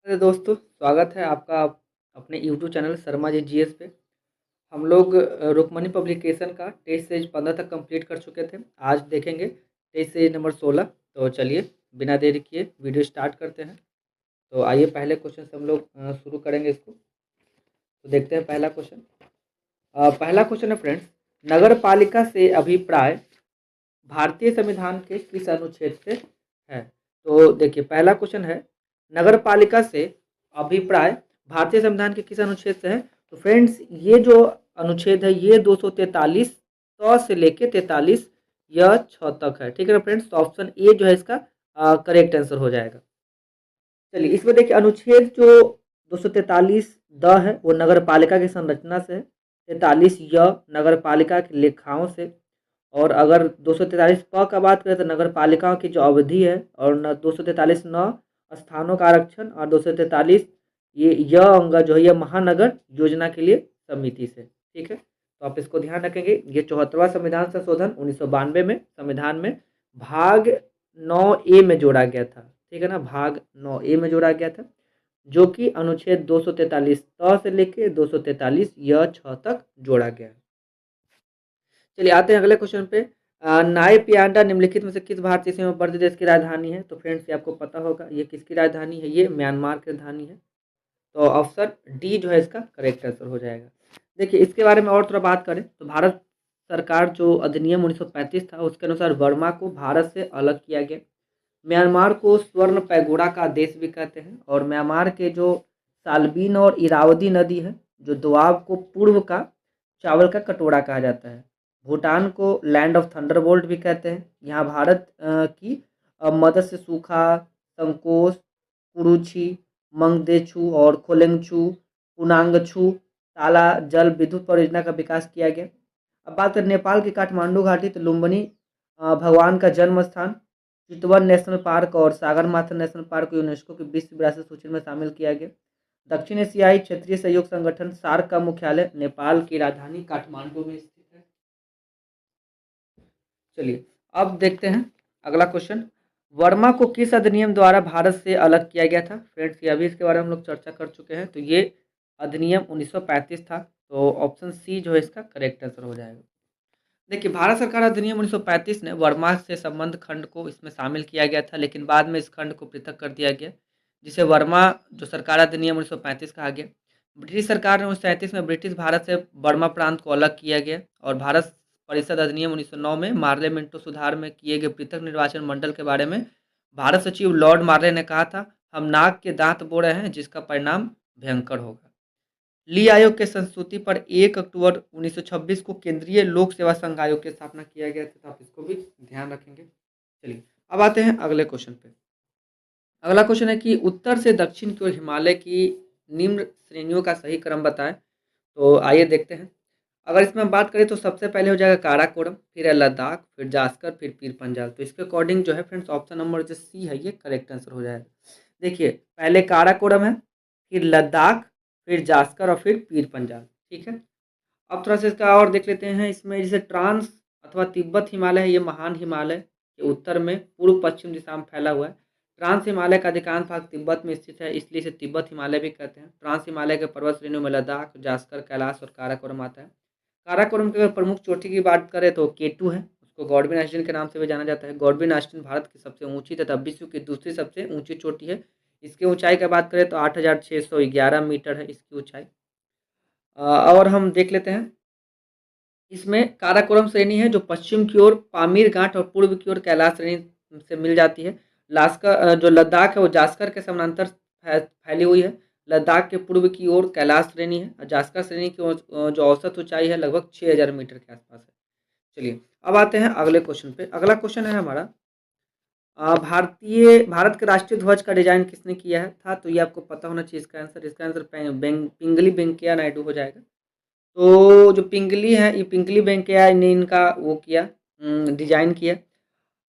अरे दोस्तों, स्वागत है आपका अपने YouTube channel Sharma ji GS पे। हम लोग रुक्मणी पब्लिकेशन का टेस्ट सीरीज 15 तक कंप्लीट कर चुके थे। आज देखेंगे टेस्ट सीरीज नंबर 16। तो चलिए बिना देरी किए वीडियो स्टार्ट करते हैं। तो आइए पहले क्वेश्चन से हम लोग शुरू करेंगे इसको। तो देखते हैं पहला क्वेश्चन। पहला क्वेश्चन है फ्रेंड्स, नगर पालिका से अभिप्राय भारतीय संविधान के किस अनुच्छेद से है? तो देखिए पहला क्वेश्चन है, नगर पालिका से अभिप्राय भारतीय संविधान के किस अनुच्छेद से है? तो फ्रेंड्स ये जो अनुच्छेद है ये 243 से लेके 43 या 6 तक है। ठीक है ना फ्रेंड्स, तो ऑप्शन ए जो है इसका करेक्ट आंसर हो जाएगा। चलिए इसमें देखिए अनुच्छेद जो 243 द है वो नगर पालिका की संरचना से है, 43 य नगर पालिका की लेखाओं से, और अगर 243 प का बात करें तो नगर पालिकाओं की जो अवधि है, और 243 न स्थानों का आरक्षण, और 243 ये य अंग जो है ये महानगर योजना के लिए समिति से। ठीक है, तो आप इसको ध्यान रखेंगे। ये 74वां संविधान संशोधन 1992 में संविधान में भाग 9A में जोड़ा गया था। ठीक है ना, भाग 9A में जोड़ा गया था, जो कि अनुच्छेद 243 त से लेके 243 य 6 तक जोड़ा गया है। चलिए आते हैं अगले क्वेश्चन पे। नाई पियांडा निम्नलिखित में से किस भारतीय सीमावर्ती देश की राजधानी है? तो फ्रेंड्स ये आपको पता होगा ये किसकी राजधानी है, ये म्यांमार की राजधानी है। तो ऑप्शन डी जो है इसका करेक्ट आंसर हो जाएगा। देखिए इसके बारे में और थोड़ा बात करें तो भारत सरकार जो अधिनियम 1935 था उसके अनुसार वर्मा को भारत से अलग किया गया। म्यांमार को स्वर्ण पैगोडा का देश भी कहते हैं, और म्यांमार के जो सालबीन और इरावदी नदी है, जो दोआब को पूर्व का चावल का कटोरा कहा जाता है। भूटान को लैंड ऑफ थंडरबोल्ट भी कहते हैं। यहाँ भारत की मदद से सूखा, संकोश, कुरुची, मंगदेछू और खोलेंगछू, पुनांगछू ताला जल विद्युत परियोजना का विकास किया गया। अब बात करें नेपाल की काठमांडू घाटी, तो लुम्बिनी भगवान का जन्म स्थान, चितवन नेशनल पार्क और सागरमाथा नेशनल पार्क को यूनेस्को की विश्व विरासत सूची में शामिल किया गया। दक्षिण एशियाई क्षेत्रीय सहयोग संगठन सार्क का मुख्यालय नेपाल की राजधानी काठमांडू में स्थित है। चलिए अब देखते हैं अगला क्वेश्चन। वर्मा को किस अधिनियम द्वारा भारत से अलग किया गया था? फ्रेंड्स ये अभी इसके बारे में हम लोग चर्चा कर चुके हैं। तो ये अधिनियम 1935 था। तो ऑप्शन सी जो है इसका करेक्ट आंसर हो जाएगा। देखिए भारत सरकार अधिनियम 1935 ने वर्मा से संबंध खंड को इसमें शामिल किया गया था, लेकिन बाद में इस खंड को पृथक कर दिया गया, जिसे वर्मा जो सरकार अधिनियम 1935 कहा गया। ब्रिटिश सरकार ने 1937 में ब्रिटिश भारत से बर्मा प्रांत को अलग किया गया, और भारत परिषद अधिनियम 1909 में मार्ले मिंटो सुधार में किए गए पृथक निर्वाचन मंडल के बारे में भारत सचिव लॉर्ड मार्ले ने कहा था, हम नाक के दांत बो रहे हैं जिसका परिणाम भयंकर होगा। ली आयोग के संस्तुति पर 1 अक्टूबर 1926 को केंद्रीय लोक सेवा संघ आयोग की स्थापना किया गया था। तो आप इसको भी ध्यान रखेंगे। चलिए अब आते हैं अगले क्वेश्चन पे। अगला क्वेश्चन है कि उत्तर से दक्षिण की ओर हिमालय की निम्न श्रेणियों का सही क्रम बताएं। तो आइए देखते हैं। अगर इसमें हम बात करें तो सबसे पहले हो जाएगा काराकोरम, फिर है लद्दाख, फिर जास्कर, फिर पीर पंजाल। तो इसके अकॉर्डिंग जो है फ्रेंड्स ऑप्शन नंबर जो सी है ये करेक्ट आंसर हो जाएगा। देखिए पहले काराकोरम है, फिर लद्दाख, फिर जास्कर और फिर पीर पंजाल। ठीक है, अब थोड़ा सा इसका और देख लेते हैं। इसमें जैसे ट्रांस अथवा तिब्बत हिमालय है, ये महान हिमालय के उत्तर में पूर्व पश्चिम दिशा में फैला हुआ है। ट्रांस हिमालय का अधिकांश भाग तिब्बत में स्थित है, इसलिए इसे तिब्बत हिमालय भी कहते हैं। ट्रांस हिमालय के पर्वत श्रेणियों में लद्दाख, जास्कर, कैलाश और काराकोरम आता है। काराकोरम की अगर प्रमुख चोटी की बात करें तो केटू है, उसको गॉडविन आइलैंड के नाम से भी जाना जाता है। गॉडविन आइलैंड भारत की सबसे ऊंची तथा विश्व की दूसरी सबसे ऊंची चोटी है। इसकी ऊंचाई की बात करें तो 8611 मीटर है इसकी ऊंचाई। और हम देख लेते हैं इसमें काराकोरम श्रेणी है जो पश्चिम की ओर पामीर घाट और पूर्व की ओर कैलाश श्रेणी से मिल जाती है। लास्कर जो लद्दाख है वो जास्कर के समानांतर फैली हुई है। लद्दाख के पूर्व की ओर कैलाश श्रेणी है, और जास्कर श्रेणी की जो औसत ऊंचाई है लगभग 6000 मीटर के आसपास है। चलिए अब आते हैं अगले क्वेश्चन पे। अगला क्वेश्चन है हमारा, भारत के राष्ट्रीय ध्वज का डिजाइन किसने किया है था? तो ये आपको पता होना चाहिए इसका आंसर। इसका आंसर पिंगली वेंकैया नायडू हो जाएगा। तो जो पिंगली है, ये पिंगली वेंकैया ने इनका वो किया, डिजाइन किया।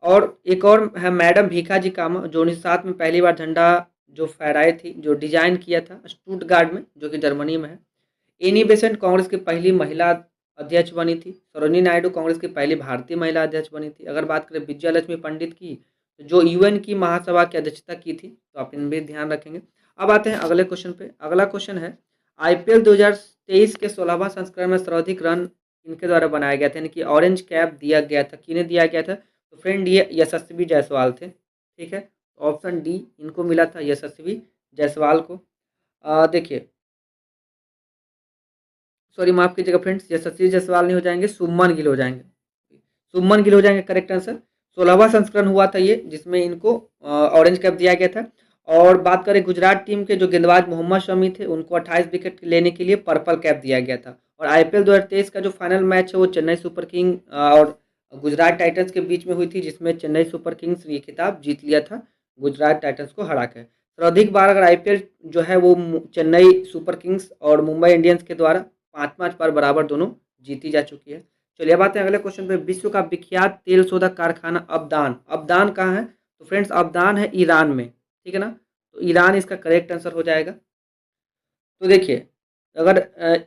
और एक और है मैडम भीखा जी कामा, जो 1907 में पहली बार झंडा जो फहराई थी, जो डिजाइन किया था स्टुटगार्ड में, जो कि जर्मनी में है। एनी बेसेंट कांग्रेस की पहली महिला अध्यक्ष बनी थी। सरोजिनी नायडू कांग्रेस की पहली भारतीय महिला अध्यक्ष बनी थी। अगर बात करें विजया लक्ष्मी पंडित की, तो जो यूएन की महासभा की अध्यक्षता की थी। तो आप इन भी ध्यान रखेंगे। अब आते हैं अगले क्वेश्चन पे। अगला क्वेश्चन है आईपीएल 2023 के 16वां संस्करण में सर्वाधिक रन इनके द्वारा बनाया गया था, यानी कि ऑरेंज कैप दिया गया था, किन्हें दिया गया था? तो फ्रेंड ये यशस्वी जायसवाल थे। ठीक है, ऑप्शन डी इनको मिला था, यशस्वी जायसवाल को। देखिए, सॉरी माफ कीजिएगा फ्रेंड्स, यशस्वी जायसवाल नहीं हो जाएंगे, शुभमन गिल हो जाएंगे। शुभमन गिल हो जाएंगे करेक्ट आंसर। 16वां संस्करण हुआ था ये, जिसमें इनको ऑरेंज कैप दिया गया था। और बात करें गुजरात टीम के जो गेंदबाज मोहम्मद शमी थे, उनको 28 विकेट लेने के लिए पर्पल कैप दिया गया था। और आईपीएल 2023 का जो फाइनल मैच है वो चेन्नई सुपर किंग और गुजरात टाइटंस के बीच में हुई थी, जिसमें चेन्नई सुपर किंग्स ये खिताब जीत लिया था गुजरात टाइटंस को हरा कर। सर्वाधिक बार अगर आईपीएल जो है वो चेन्नई सुपर किंग्स और मुंबई इंडियंस के द्वारा 5-5 बार बराबर दोनों जीती जा चुकी है। चलिए अब आते हैं अगले क्वेश्चन पे। विश्व का विख्यात तेल शोधक कारखाना अब्दान, अब्दान कहाँ है? तो फ्रेंड्स अब्दान है ईरान में, ठीक है ना। तो ईरान इसका करेक्ट आंसर हो जाएगा। तो देखिए, अगर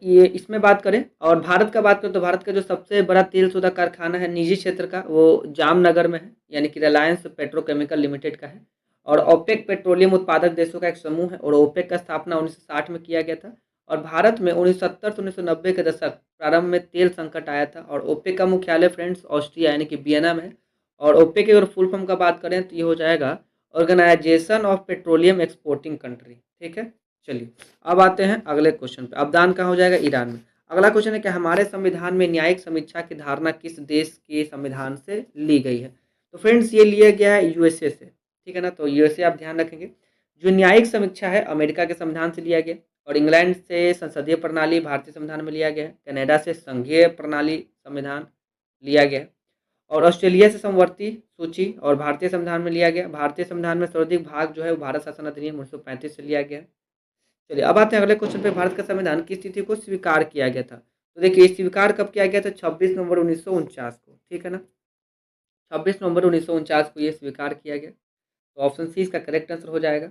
ये इसमें बात करें और भारत का बात करें, तो भारत का जो सबसे बड़ा तेल शोधक कारखाना है निजी क्षेत्र का, वो जामनगर में है, यानी कि रिलायंस पेट्रोकेमिकल लिमिटेड का है। और ओपेक पेट्रोलियम उत्पादक देशों का एक समूह है, और ओपेक का स्थापना 1960 में किया गया था। और भारत में 1970 से 1990 के दशक प्रारंभ में तेल संकट आया था। और ओपेक का मुख्यालय फ्रेंड्स ऑस्ट्रिया यानी कि वियना में है। और ओपेक की अगर फुल फॉर्म का बात करें तो ये हो जाएगा organisation of petroleum exporting country. ठीक है, चलिए अब आते हैं अगले क्वेश्चन पे। अब्दान कहाँ हो जाएगा? ईरान में। अगला क्वेश्चन है कि हमारे संविधान में न्यायिक समीक्षा की धारणा किस देश के संविधान से ली गई है? तो फ्रेंड्स ये लिया गया है यूएसए से, ठीक है ना। तो यूएसए आप ध्यान रखेंगे। जो न्यायिक समीक्षा है अमेरिका के संविधान से लिया गया। और इंग्लैंड से संसदीय प्रणाली भारतीय संविधान में लिया गया है। कनाडा से संघीय प्रणाली संविधान लिया गया है। और ऑस्ट्रेलिया से समवर्ती सूची और भारतीय संविधान में लिया गया। भारतीय संविधान में सर्वाधिक भाग जो है वो भारत शासन अधिनियम 1935 से लिया गया है। चलिए अब आते हैं अगले क्वेश्चन पे। भारत का संविधान किस तिथि को स्वीकार किया गया था? तो देखिए, स्वीकार कब किया गया था? 26 नवंबर 1949 को, ठीक है ना। 26 नवंबर 1949 को ये स्वीकार किया गया। तो ऑप्शन सी इसका करेक्ट आंसर हो जाएगा।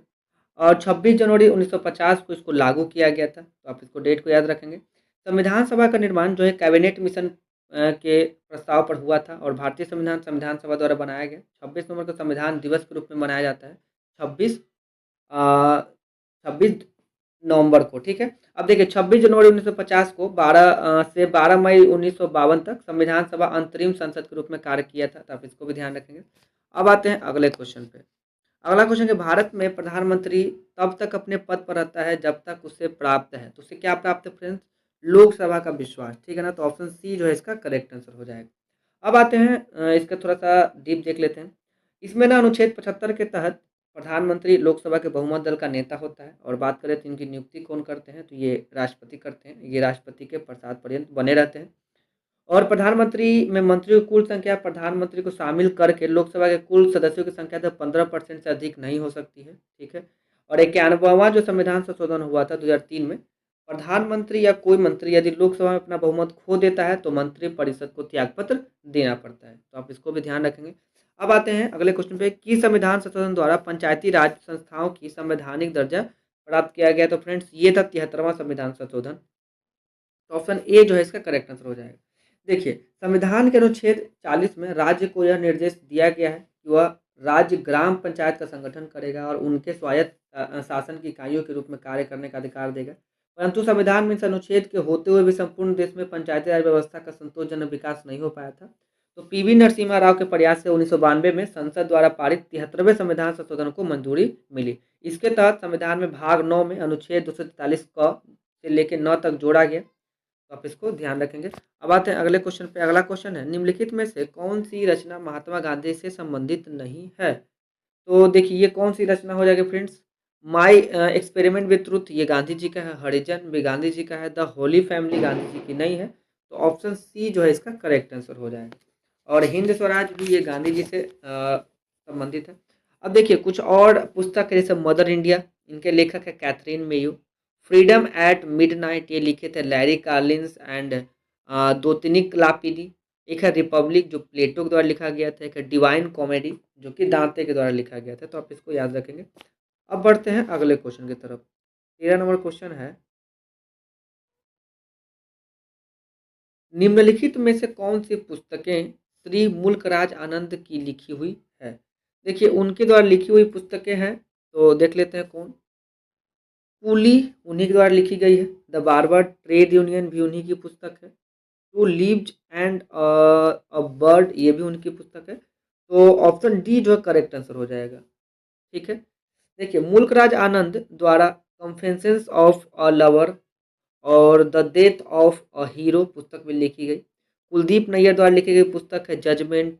और 26 जनवरी 1950 को इसको लागू किया गया था, तो आप इसको डेट को याद रखेंगे। संविधान सभा का निर्माण जो है कैबिनेट मिशन के प्रस्ताव पर हुआ था। और भारतीय संविधान संविधान सभा द्वारा बनाया गया। 26 नवंबर को संविधान दिवस के रूप में मनाया जाता है, 26 नवंबर को, ठीक है। अब देखिए 26 जनवरी 1950 को 12 से 12 मई 1952 तक संविधान सभा अंतरिम संसद के रूप में कार्य किया था, तो आप इसको भी ध्यान रखेंगे। अब आते हैं अगले क्वेश्चन पे। अगला क्वेश्चन है भारत में प्रधानमंत्री तब तक अपने पद पर रहता है जब तक उसे प्राप्त है, तो उसे क्या प्राप्त है फ्रेंड्स? लोकसभा का विश्वास, ठीक है ना। तो ऑप्शन सी जो है इसका करेक्ट आंसर हो जाएगा। अब आते हैं इसका थोड़ा सा डीप देख लेते हैं। इसमें ना अनुच्छेद 75 के तहत प्रधानमंत्री लोकसभा के बहुमत दल का नेता होता है। और बात करें तो इनकी नियुक्ति कौन करते हैं? तो ये राष्ट्रपति करते हैं। ये राष्ट्रपति के प्रसाद पर्यंत बने रहते हैं। और प्रधानमंत्री में मंत्रियों की कुल संख्या प्रधानमंत्री को शामिल करके लोकसभा के कुल सदस्यों की संख्या तो 15% से अधिक नहीं हो सकती है, ठीक है। और 91वां जो संविधान संशोधन हुआ था 2003 में, प्रधानमंत्री या कोई मंत्री यदि लोकसभा में अपना बहुमत खो देता है तो मंत्री परिषद को त्यागपत्र देना पड़ता है, तो आप इसको भी ध्यान रखेंगे। अब आते हैं अगले क्वेश्चन पे कि संविधान संशोधन द्वारा पंचायती राज संस्थाओं की संवैधानिक दर्जा प्राप्त किया गया। तो फ्रेंड्स ये था 73वां संविधान संशोधन। तो ऑप्शन ए जो है इसका करेक्ट आंसर हो जाएगा। देखिए, संविधान के अनुच्छेद 40 में राज्य को यह निर्देश दिया गया है कि वह राज्य ग्राम पंचायत का संगठन करेगा और उनके स्वायत्त शासन की इकाइयों के रूप में कार्य करने का अधिकार देगा। परंतु संविधान में इस अनुच्छेद के होते हुए भी संपूर्ण देश में पंचायती राज व्यवस्था का संतोषजनक विकास नहीं हो पाया था। तो पीवी नरसिम्हा राव के प्रयास से 1992 में संसद द्वारा पारित 73वें संविधान संशोधन को मंजूरी मिली। इसके तहत संविधान में भाग 9 में अनुच्छेद 243 क से लेकर 9 तक जोड़ा गया, तो आप इसको ध्यान रखेंगे। अब आते हैं अगले क्वेश्चन पे। अगला क्वेश्चन है निम्नलिखित में से कौन सी रचना महात्मा गांधी से संबंधित नहीं है? तो देखिए ये कौन सी रचना हो जाएगी friends? My experiment with truth ये गांधी जी का है। हरिजन भी गांधी जी का है। द होली फैमिली गांधी जी की नहीं है, तो ऑप्शन सी जो है इसका करेक्ट आंसर हो जाएगा। और हिंद स्वराज भी ये गांधी जी से संबंधित है। अब देखिए कुछ और पुस्तक है, जैसे मदर इंडिया, इनके लेखक है Katherine Mayo. Freedom at midnight ये लिखे थे लैरी कार्लिंस एंड दोतिनिक लापिडी। एक है रिपब्लिक जो प्लेटो के द्वारा लिखा गया था। एक है डिवाइन कॉमेडी जो कि दांते के द्वारा लिखा गया था, तो आप इसको याद रखेंगे। अब बढ़ते हैं अगले क्वेश्चन की तरफ। 13 नंबर क्वेश्चन है निम्नलिखित में से कौन सी पुस्तकें श्री मुल्कराज आनंद की लिखी हुई है? देखिए उनके द्वारा लिखी हुई पुस्तकें हैं, तो देख लेते हैं कौन। कूली उन्हीं के द्वारा लिखी गई है। द बार्बर ट्रेड यूनियन भी उन्हीं की पुस्तक है। Two leaved and a bird ये भी उनकी पुस्तक है। तो ऑप्शन डी जो है करेक्ट आंसर हो जाएगा। ठीक है, देखिए मुल्कराज आनंद द्वारा कन्फेशंस ऑफ अ लवर और the death of a hero पुस्तक भी लिखी गई। कुलदीप नैयर द्वारा लिखी गई पुस्तक है judgement,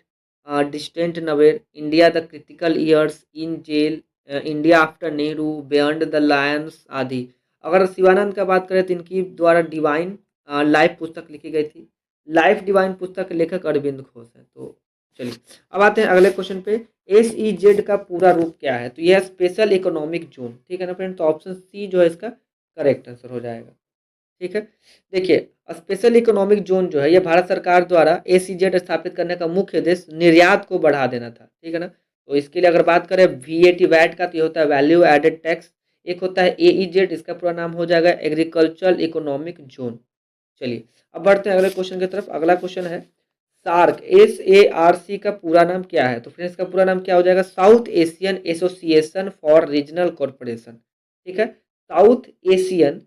distant neighbours, India the critical years, in jail, India after Nehru, beyond the lines आदि। अगर शिवानंद का बात करें तो इनकी द्वारा डिवाइन लाइफ पुस्तक लिखी गई थी। लाइफ डिवाइन पुस्तक के लेखक अरविंद घोष है। तो चलिए अब आते हैं अगले क्वेश्चन पे। SEZ का पूरा रूप क्या है? तो यह स्पेशल इकोनॉमिक जोन, ठीक है ना फ्रेंड। तो ऑप्शन सी जो है इसका करेक्ट आंसर हो जाएगा। ठीक है, देखिए स्पेशल इकोनॉमिक जोन जो है ये भारत सरकार द्वारा SEZ स्थापित करने का मुख्य उद्देश्य निर्यात को बढ़ा देना था। ठीक है ना, तो इसके लिए अगर बात करें VAT वैट का तो ये होता है वैल्यू एडेड टैक्स। एक होता है AEZ, इसका पूरा नाम हो जाएगा एग्रीकल्चरल इकोनॉमिक जोन। चलिए अब बढ़ते हैं अगले क्वेश्चन की तरफ। अगला क्वेश्चन है सार्क, SARC का पूरा नाम क्या है? तो फ्रेंड्स का पूरा नाम क्या हो जाएगा? South Asian association for regional corporation. ठीक है, south Asian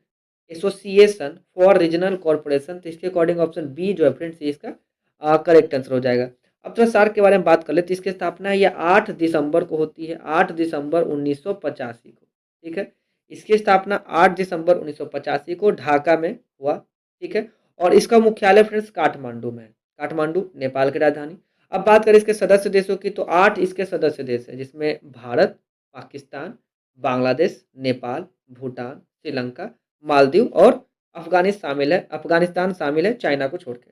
association for regional corporation. तो इसके अकॉर्डिंग ऑप्शन बी जो है फ्रेंड्स ये इसका करेक्ट आंसर हो जाएगा। अब थोड़ा सार्क के बारे में बात कर ले तो इसकी स्थापना ये 8 दिसंबर को होती है, 8 दिसंबर 1985 को। ठीक है, इसकी स्थापना 8 दिसंबर 1985 को ढाका में हुआ। ठीक है, और इसका मुख्यालय फ्रेंड्स काठमांडू में है। काठमांडू नेपाल की राजधानी। अब बात करें इसके सदस्य देशों की तो 8 इसके सदस्य देश है, जिसमें भारत, पाकिस्तान, बांग्लादेश, नेपाल, भूटान, श्रीलंका, मालदीव और अफगानिस्तान शामिल है चाइना को छोड़ के।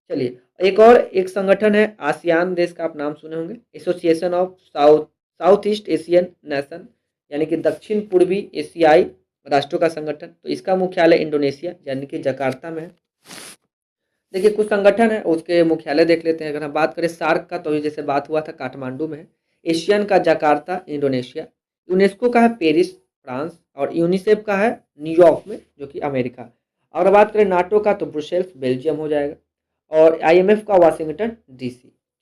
चलिए एक और एक संगठन है आसियान देश का, आप नाम सुने होंगे, association of south east Asian nation, यानी कि दक्षिण पूर्वी एशियाई राष्ट्रों का संगठन। तो इसका मुख्यालय इंडोनेशिया यानी कि जकार्ता में है। देखिए कुछ संगठन है उसके मुख्यालय देख लेते हैं। अगर हम बात करें सार्क का तो जैसे बात हुआ था काठमांडू में है, एशियन का जकार्ता इंडोनेशिया, यूनेस्को का है पेरिस फ्रांस, और यूनिसेफ का है न्यूयॉर्क में जो कि अमेरिका। अगर बात करें नाटो का तो ब्रुसेल्स बेल्जियम हो जाएगा, और IMF का वाशिंगटन DC।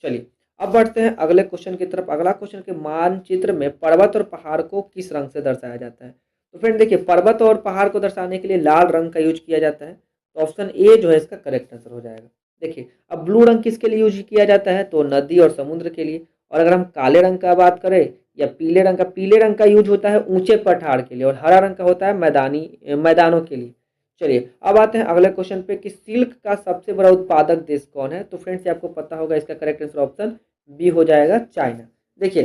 चलिए अब बढ़ते हैं अगले क्वेश्चन की तरफ। अगला क्वेश्चन के मानचित्र में पर्वत और पहाड़ को किस रंग से दर्शाया जाता है? तो फ्रेंड देखिए पर्वत और पहाड़ को दर्शाने के लिए लाल रंग का यूज किया जाता है। तो ऑप्शन ए जो है इसका करेक्ट आंसर हो जाएगा। देखिए अब ब्लू रंग किसके लिए यूज किया जाता है? तो नदी और समुद्र के लिए। और अगर हम काले रंग का बात करें या पीले रंग का यूज होता है ऊंचे पठार के लिए, और हरा रंग का होता है मैदानों के लिए। चलिए अब आते हैं अगले क्वेश्चन पे कि सिल्क का सबसे बड़ा उत्पादक देश कौन है? तो फ्रेंड्स आपको पता होगा इसका करेक्ट आंसर ऑप्शन बी हो जाएगा चाइना। देखिए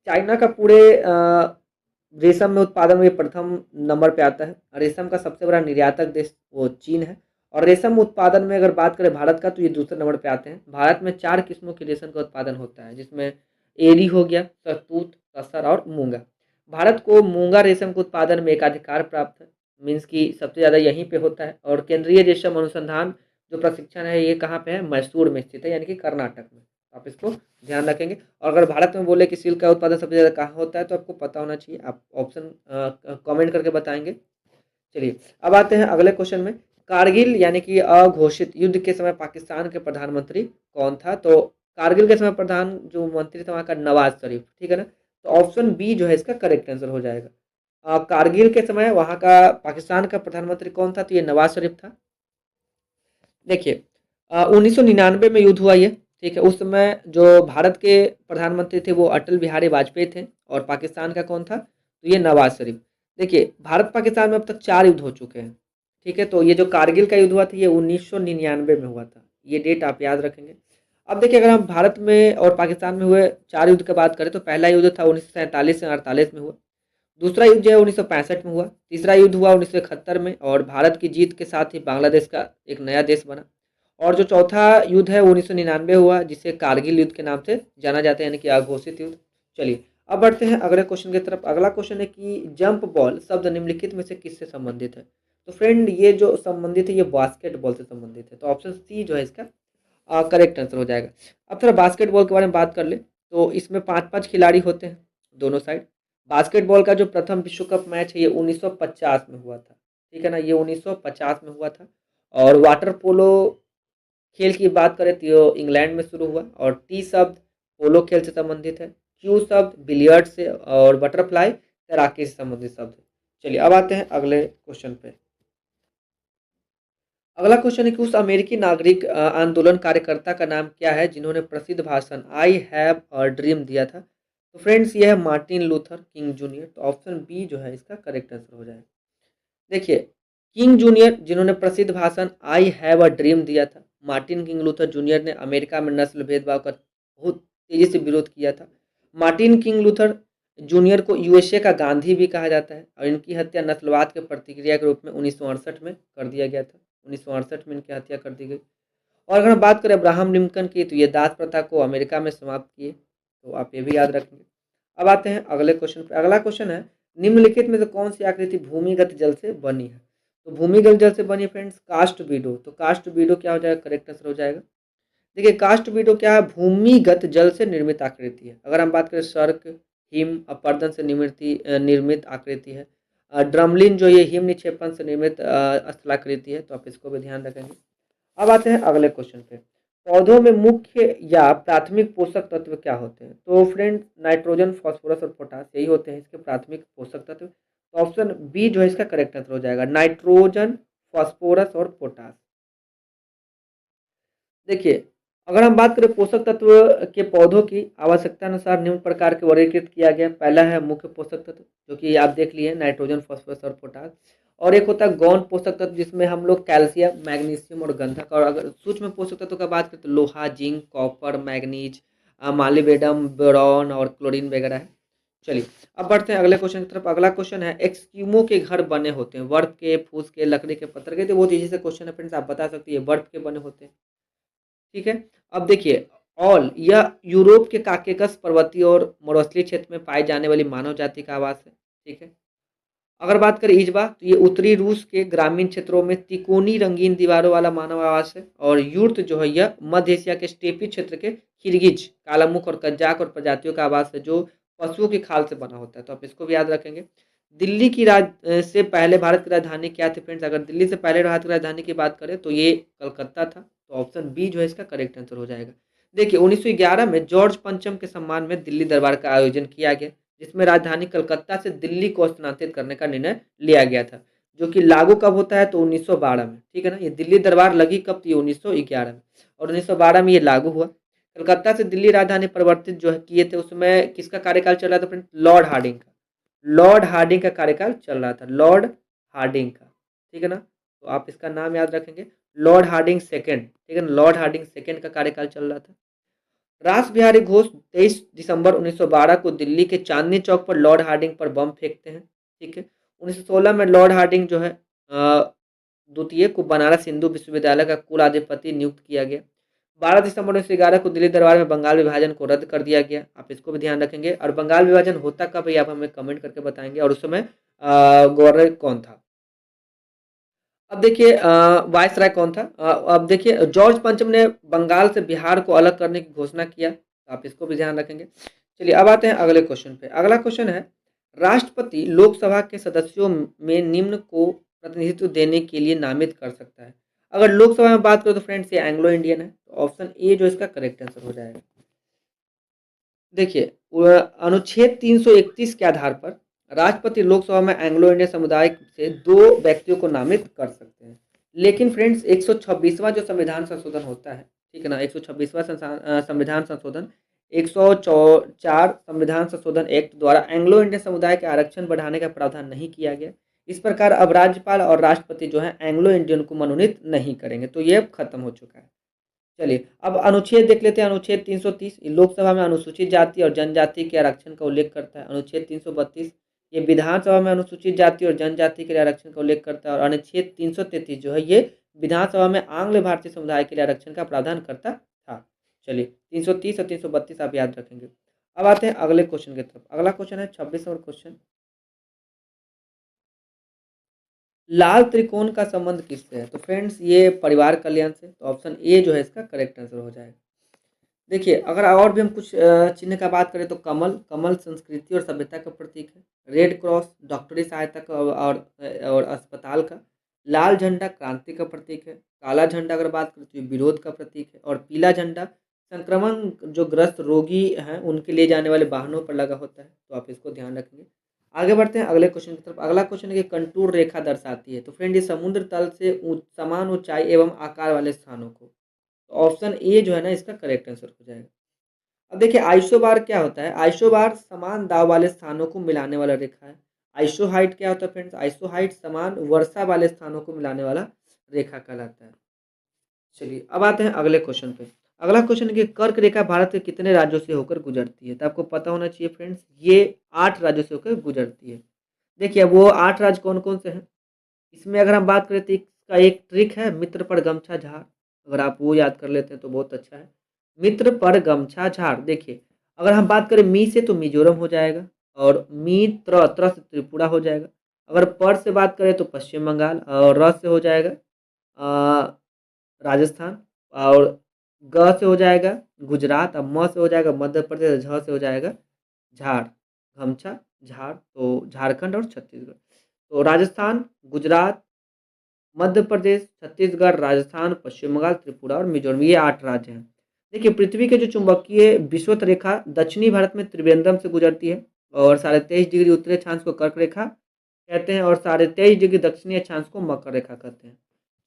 चाइना का पूरे रेशम में उत्पादन में प्रथम नंबर पे आता है। रेशम का सबसे बड़ा निर्यातक देश वो चीन है। और रेशम उत्पादन में अगर बात करें भारत का तो ये दूसरे नंबर पे आते हैं। भारत में 4 किस्मों के रेशम का उत्पादन होता है, जिसमें एरी हो गया, शहतूत, तसर और मूंगा। भारत को मूंगा रेशम के उत्पादन में एकाधिकार प्राप्त है, मीन्स की सबसे ज़्यादा यहीं पे होता है। और केंद्रीय रेशम अनुसंधान जो प्रशिक्षण है ये कहाँ पे है? मैसूर में स्थित है, यानी कि कर्नाटक में। आप इसको ध्यान रखेंगे। और अगर भारत में बोले कि सिल्क का उत्पादन सबसे ज़्यादा कहाँ होता है तो आपको पता होना चाहिए, आप ऑप्शन कमेंट करके बताएंगे। चलिए अब आते हैं अगले क्वेश्चन में। कारगिल यानी कि अघोषित युद्ध के समय पाकिस्तान के प्रधानमंत्री कौन था? तो कारगिल के समय प्रधान जो मंत्री था वहाँ का नवाज शरीफ। ठीक है ना, तो ऑप्शन बी जो है इसका करेक्ट आंसर हो जाएगा। कारगिल के समय वहाँ का पाकिस्तान का प्रधानमंत्री कौन था? तो ये नवाज शरीफ था। देखिए 1999 में युद्ध हुआ ये। ठीक है, उस समय जो भारत के प्रधानमंत्री थे वो अटल बिहारी वाजपेयी थे, और पाकिस्तान का कौन था? तो ये नवाज शरीफ। देखिए भारत पाकिस्तान में अब तक 4 युद्ध हो चुके हैं। ठीक है, तो ये जो कारगिल का युद्ध हुआ था ये 1999 में हुआ था, ये डेट आप याद रखेंगे। अब देखिए अगर हम भारत में और पाकिस्तान में हुए 4 युद्ध की बात करें तो पहला युद्ध था 1947 से 48 में हुआ। दूसरा युद्ध जो है 1965 में हुआ। तीसरा युद्ध हुआ 1971 में, और भारत की जीत के साथ ही बांग्लादेश का एक नया देश बना। और जो चौथा युद्ध है 1999 हुआ, जिसे कारगिल युद्ध के नाम से जाना जाता है, यानी कि अघोषित युद्ध। चलिए अब बढ़ते हैं अगले क्वेश्चन की तरफ। अगला क्वेश्चन है कि जंप बॉल शब्द निम्नलिखित में से किससे संबंधित है? तो फ्रेंड ये जो संबंधित है ये बास्केटबॉल से संबंधित है। तो ऑप्शन सी जो है इसका करेक्ट आंसर हो जाएगा। अब थोड़ा बास्केटबॉल के बारे में बात कर ले तो इसमें 5-5 खिलाड़ी होते हैं दोनों साइड। बास्केटबॉल का जो प्रथम विश्व कप मैच है ये 1950 में हुआ था। ठीक है ना, ये 1950 में हुआ था। और वाटर पोलो खेल की बात करें तो ये इंग्लैंड में शुरू हुआ। और टी शब्द पोलो खेल से संबंधित है, क्यू शब्द बिलियर्ड से, और बटरफ्लाई तैराकी से संबंधित शब्द है। चलिए अब आते हैं अगले क्वेश्चन पे। अगला क्वेश्चन है कि उस अमेरिकी नागरिक आंदोलन कार्यकर्ता का नाम क्या है जिन्होंने प्रसिद्ध भाषण आई हैव अ ड्रीम दिया था? तो फ्रेंड्स ये है मार्टिन लूथर किंग जूनियर। तो ऑप्शन बी जो है इसका करेक्ट आंसर हो जाएगा। देखिए, किंग जूनियर जिन्होंने प्रसिद्ध भाषण आई हैव अ ड्रीम दिया था, मार्टिन किंग लूथर जूनियर ने अमेरिका में नस्ल भेदभाव का बहुत तेजी से विरोध किया था। मार्टिन किंग लूथर जूनियर को यूएसए का गांधी भी कहा जाता है और इनकी हत्या नस्लवाद के प्रतिक्रिया के रूप में 1968 में कर दिया गया था। 1968 में इनकी हत्या कर दी गई। और अगर हम बात करें अब्राहम लिंकन की, तो ये दास प्रथा को अमेरिका में समाप्त किए। तो आप ये भी याद रखेंगे। अब आते हैं अगले क्वेश्चन पे। अगला क्वेश्चन है, निम्नलिखित में से कौन सी आकृति भूमिगत जल से बनी है? तो भूमिगत जल से बनी फ्रेंड्स कास्ट बीडो। तो कास्ट बीडो क्या हो जाएगा? करेक्ट आंसर हो जाएगा। देखिए, कास्ट बीडो क्या है? भूमिगत जल से निर्मित आकृति है। अगर हम बात करें सर्क, हिम अपरदन से निर्मित आकृति है। ड्रमलिन जो ये हिम निक्षेपण से निर्मित स्थलाकृति है। तो आप इसको भी ध्यान रखेंगे। अब आते हैं अगले क्वेश्चन पे। पौधों में मुख्य या प्राथमिक पोषक तत्व क्या होते हैं? तो फ्रेंड नाइट्रोजन, फास्फोरस और पोटास यही होते हैं इसके प्राथमिक पोषक तत्व। तो ऑप्शन बी जो है इसका करेक्ट आंसर हो जाएगा, नाइट्रोजन, फास्फोरस और पोटास। देखिए, अगर हम बात करें पोषक तत्व के पौधों की आवश्यकता अनुसार निम्न प्रकार के वर्गीकृत किया गया। पहला है मुख्य पोषक तत्व, जो कि आप देख लिए नाइट्रोजन, फास्फोरस और पोटास। और एक होता है गौण पोषक तत्व, जिसमें हम लोग कैल्शियम, मैग्नीशियम और गंधक। और अगर सूक्ष्म पोषक तत्व का बात करें तो लोहा, जिंक, कॉपर, मैग्नीज, मालिब्डेनम, बोरॉन और क्लोरीन वगैरह है। चलिए अब बढ़ते हैं अगले क्वेश्चन की तरफ। अगला क्वेश्चन है, एस्किमो के घर बने होते हैं बर्फ के, फूस के, लकड़ी के, पत्थर के। तो बहुत ईजी से क्वेश्चन है फ्रेंड्स, आप बता सकते हैं बर्फ के बने होते हैं। ठीक है। अब देखिए, ऑल यह यूरोप के काकेकस पर्वतीय और मरुस्थलीय क्षेत्र में पाई जाने वाली मानव जाति का आवास है। ठीक है। अगर बात करें इजबा, तो ये उत्तरी रूस के ग्रामीण क्षेत्रों में तिकोनी रंगीन दीवारों वाला मानव आवास है। और यूर्त जो है यह मध्य एशिया के स्टेपी क्षेत्र के किर्गिज, कालामुख और कज्जाक और प्रजातियों का आवास है, जो पशुओं की खाल से बना होता है। तो आप इसको भी याद रखेंगे। दिल्ली की से पहले भारत की राजधानी क्या थी फ्रेंड्स? अगर दिल्ली से पहले भारत की राजधानी की बात करें तो ये कलकत्ता था। तो ऑप्शन बी जो है इसका करेक्ट आंसर हो जाएगा। देखिए, 1911 में जॉर्ज पंचम के सम्मान में दिल्ली दरबार का आयोजन किया गया, जिसमें राजधानी कलकत्ता से दिल्ली को स्थानांतरित करने का निर्णय लिया गया था, जो कि लागू कब होता है? तो 1912 में। ठीक है ना। ये दिल्ली दरबार लगी कब थी? 1911 में। और 1912 में ये लागू हुआ। कलकत्ता से दिल्ली राजधानी परिवर्तित जो है किए थे, उसमें किसका कार्यकाल चल रहा था फ्रेंड? लॉर्ड हार्डिंग का। लॉर्ड हार्डिंग का कार्यकाल चल रहा था, लॉर्ड हार्डिंग का। ठीक है ना। तो आप इसका नाम याद रखेंगे, लॉर्ड हार्डिंग सेकेंड। ठीक है ना, लॉर्ड हार्डिंग सेकेंड का कार्यकाल चल रहा था। रास बिहारी घोष 23 दिसंबर 1912 को दिल्ली के चांदनी चौक पर लॉर्ड हार्डिंग पर बम फेंकते हैं। ठीक है। 1916 में लॉर्ड हार्डिंग जो है द्वितीय को बनारस हिंदू विश्वविद्यालय का कुलाधिपति नियुक्त किया गया। 12 दिसंबर 1911 को दिल्ली दरबार में बंगाल विभाजन को रद्द कर दिया गया। आप इसको भी ध्यान रखेंगे। और बंगाल विभाजन होता कब है आप हमें कमेंट करके बताएंगे, और उस समय गवर्नर कौन था? अब देखिए, वायसराय कौन था? अब देखिए, जॉर्ज पंचम ने बंगाल से बिहार को अलग करने की घोषणा किया। तो आप इसको भी ध्यान रखेंगे। चलिए अब आते हैं अगले क्वेश्चन पे। अगला क्वेश्चन है, राष्ट्रपति लोकसभा के सदस्यों में निम्न को प्रतिनिधित्व देने के लिए नामित कर सकता है। अगर लोकसभा में बात करें तो फ्रेंड्स ये एंग्लो इंडियन है। तो ऑप्शन ए जो इसका करेक्ट आंसर हो जाएगा। देखिए, अनुच्छेद 331 के आधार पर राष्ट्रपति लोकसभा में एंग्लो इंडियन समुदाय से 2 व्यक्तियों को नामित कर सकते हैं। लेकिन फ्रेंड्स 126वां जो संविधान संशोधन होता है, ठीक है ना, 126वां संविधान संशोधन 104 संविधान संशोधन एक्ट द्वारा एंग्लो इंडियन समुदाय के आरक्षण बढ़ाने का प्रावधान नहीं किया गया। इस प्रकार अब राज्यपाल और राष्ट्रपति जो है एंग्लो इंडियन को मनोनीत नहीं करेंगे। तो ये अब खत्म हो चुका है। चलिए अब अनुच्छेद देख लेते हैं। अनुच्छेद 330 लोकसभा में अनुसूचित जाति और जनजाति के आरक्षण का उल्लेख करता है। अनुच्छेद 332 ये विधानसभा में अनुसूचित जाति और जनजाति के लिए आरक्षण का उल्लेख करता है। और अनुच्छेद 333 जो है ये विधानसभा में आंग्ल भारतीय समुदाय के लिए आरक्षण का प्रावधान करता था। चलिए 330 और 332 आप याद रखेंगे। अब आते हैं अगले क्वेश्चन की तरफ। अगला क्वेश्चन है 26 नंबर क्वेश्चन, लाल त्रिकोण का संबंध किससे है? तो फ्रेंड्स ये परिवार कल्याण से। तो ऑप्शन ए जो है इसका करेक्ट आंसर हो जाएगा। देखिए, अगर और भी हम कुछ चिन्ह का बात करें तो कमल, कमल संस्कृति और सभ्यता का प्रतीक है। रेड क्रॉस डॉक्टरी सहायता का और अस्पताल का। लाल झंडा क्रांति का प्रतीक है। काला झंडा अगर बात करें तो ये विरोध का प्रतीक है। और पीला झंडा संक्रमण जो ग्रस्त रोगी हैं उनके लिए जाने वाले वाहनों पर लगा होता है। तो आप इसको ध्यान रखेंगे। आगे बढ़ते हैं अगले क्वेश्चन की तरफ। अगला क्वेश्चन है कि कंटूर रेखा दर्शाती है। तो फ्रेंड ये समुद्र तल से समान ऊंचाई एवं आकार वाले स्थानों को। तो ऑप्शन ए जो है ना इसका करेक्ट आंसर हो जाएगा। अब देखिए आइसोबार क्या होता है। आइसोबार समान दाब वाले स्थानों को मिलाने वाला रेखा है। आइसोहाइट क्या होता है फ्रेंड्स। आइसोहाइट समान वर्षा वाले स्थानों को मिलाने वाला रेखा कहलाता है। चलिए अब आते हैं अगले क्वेश्चन पे। अगला क्वेश्चन है कि कर्क रेखा भारत के कितने राज्यों से होकर गुजरती है। तो आपको पता होना चाहिए फ्रेंड्स ये 8 राज्यों से होकर गुजरती है। देखिए वो 8 राज्य कौन कौन से हैं। इसमें अगर हम बात करें तो इसका एक ट्रिक है मित्र पर गमछा झाड़। अगर आप वो याद कर लेते हैं तो बहुत अच्छा है। मित्र पर गमछा झाड़। देखिए अगर हम बात करें मी से तो मिजोरम हो जाएगा, और मी त्र से त्रिपुरा हो जाएगा। अगर पर से बात करें तो पश्चिम बंगाल, और र से हो जाएगा राजस्थान, और ग से हो जाएगा गुजरात, अब म से हो जाएगा मध्य प्रदेश, झ से हो जाएगा झाड़, गमछा झाड़, तो झारखंड और छत्तीसगढ़। तो राजस्थान, गुजरात, मध्य प्रदेश, छत्तीसगढ़, राजस्थान, पश्चिम बंगाल, त्रिपुरा और मिजोरम, ये 8 राज्य हैं। देखिए पृथ्वी के जो चुंबकीय विषुवत रेखा दक्षिणी भारत में त्रिवेंद्रम से गुजरती है, और 23.5 डिग्री उत्तरी अक्षांश को कर्क रेखा कहते हैं, और 23.5 डिग्री दक्षिणी अक्षांश को मकर रेखा कहते हैं।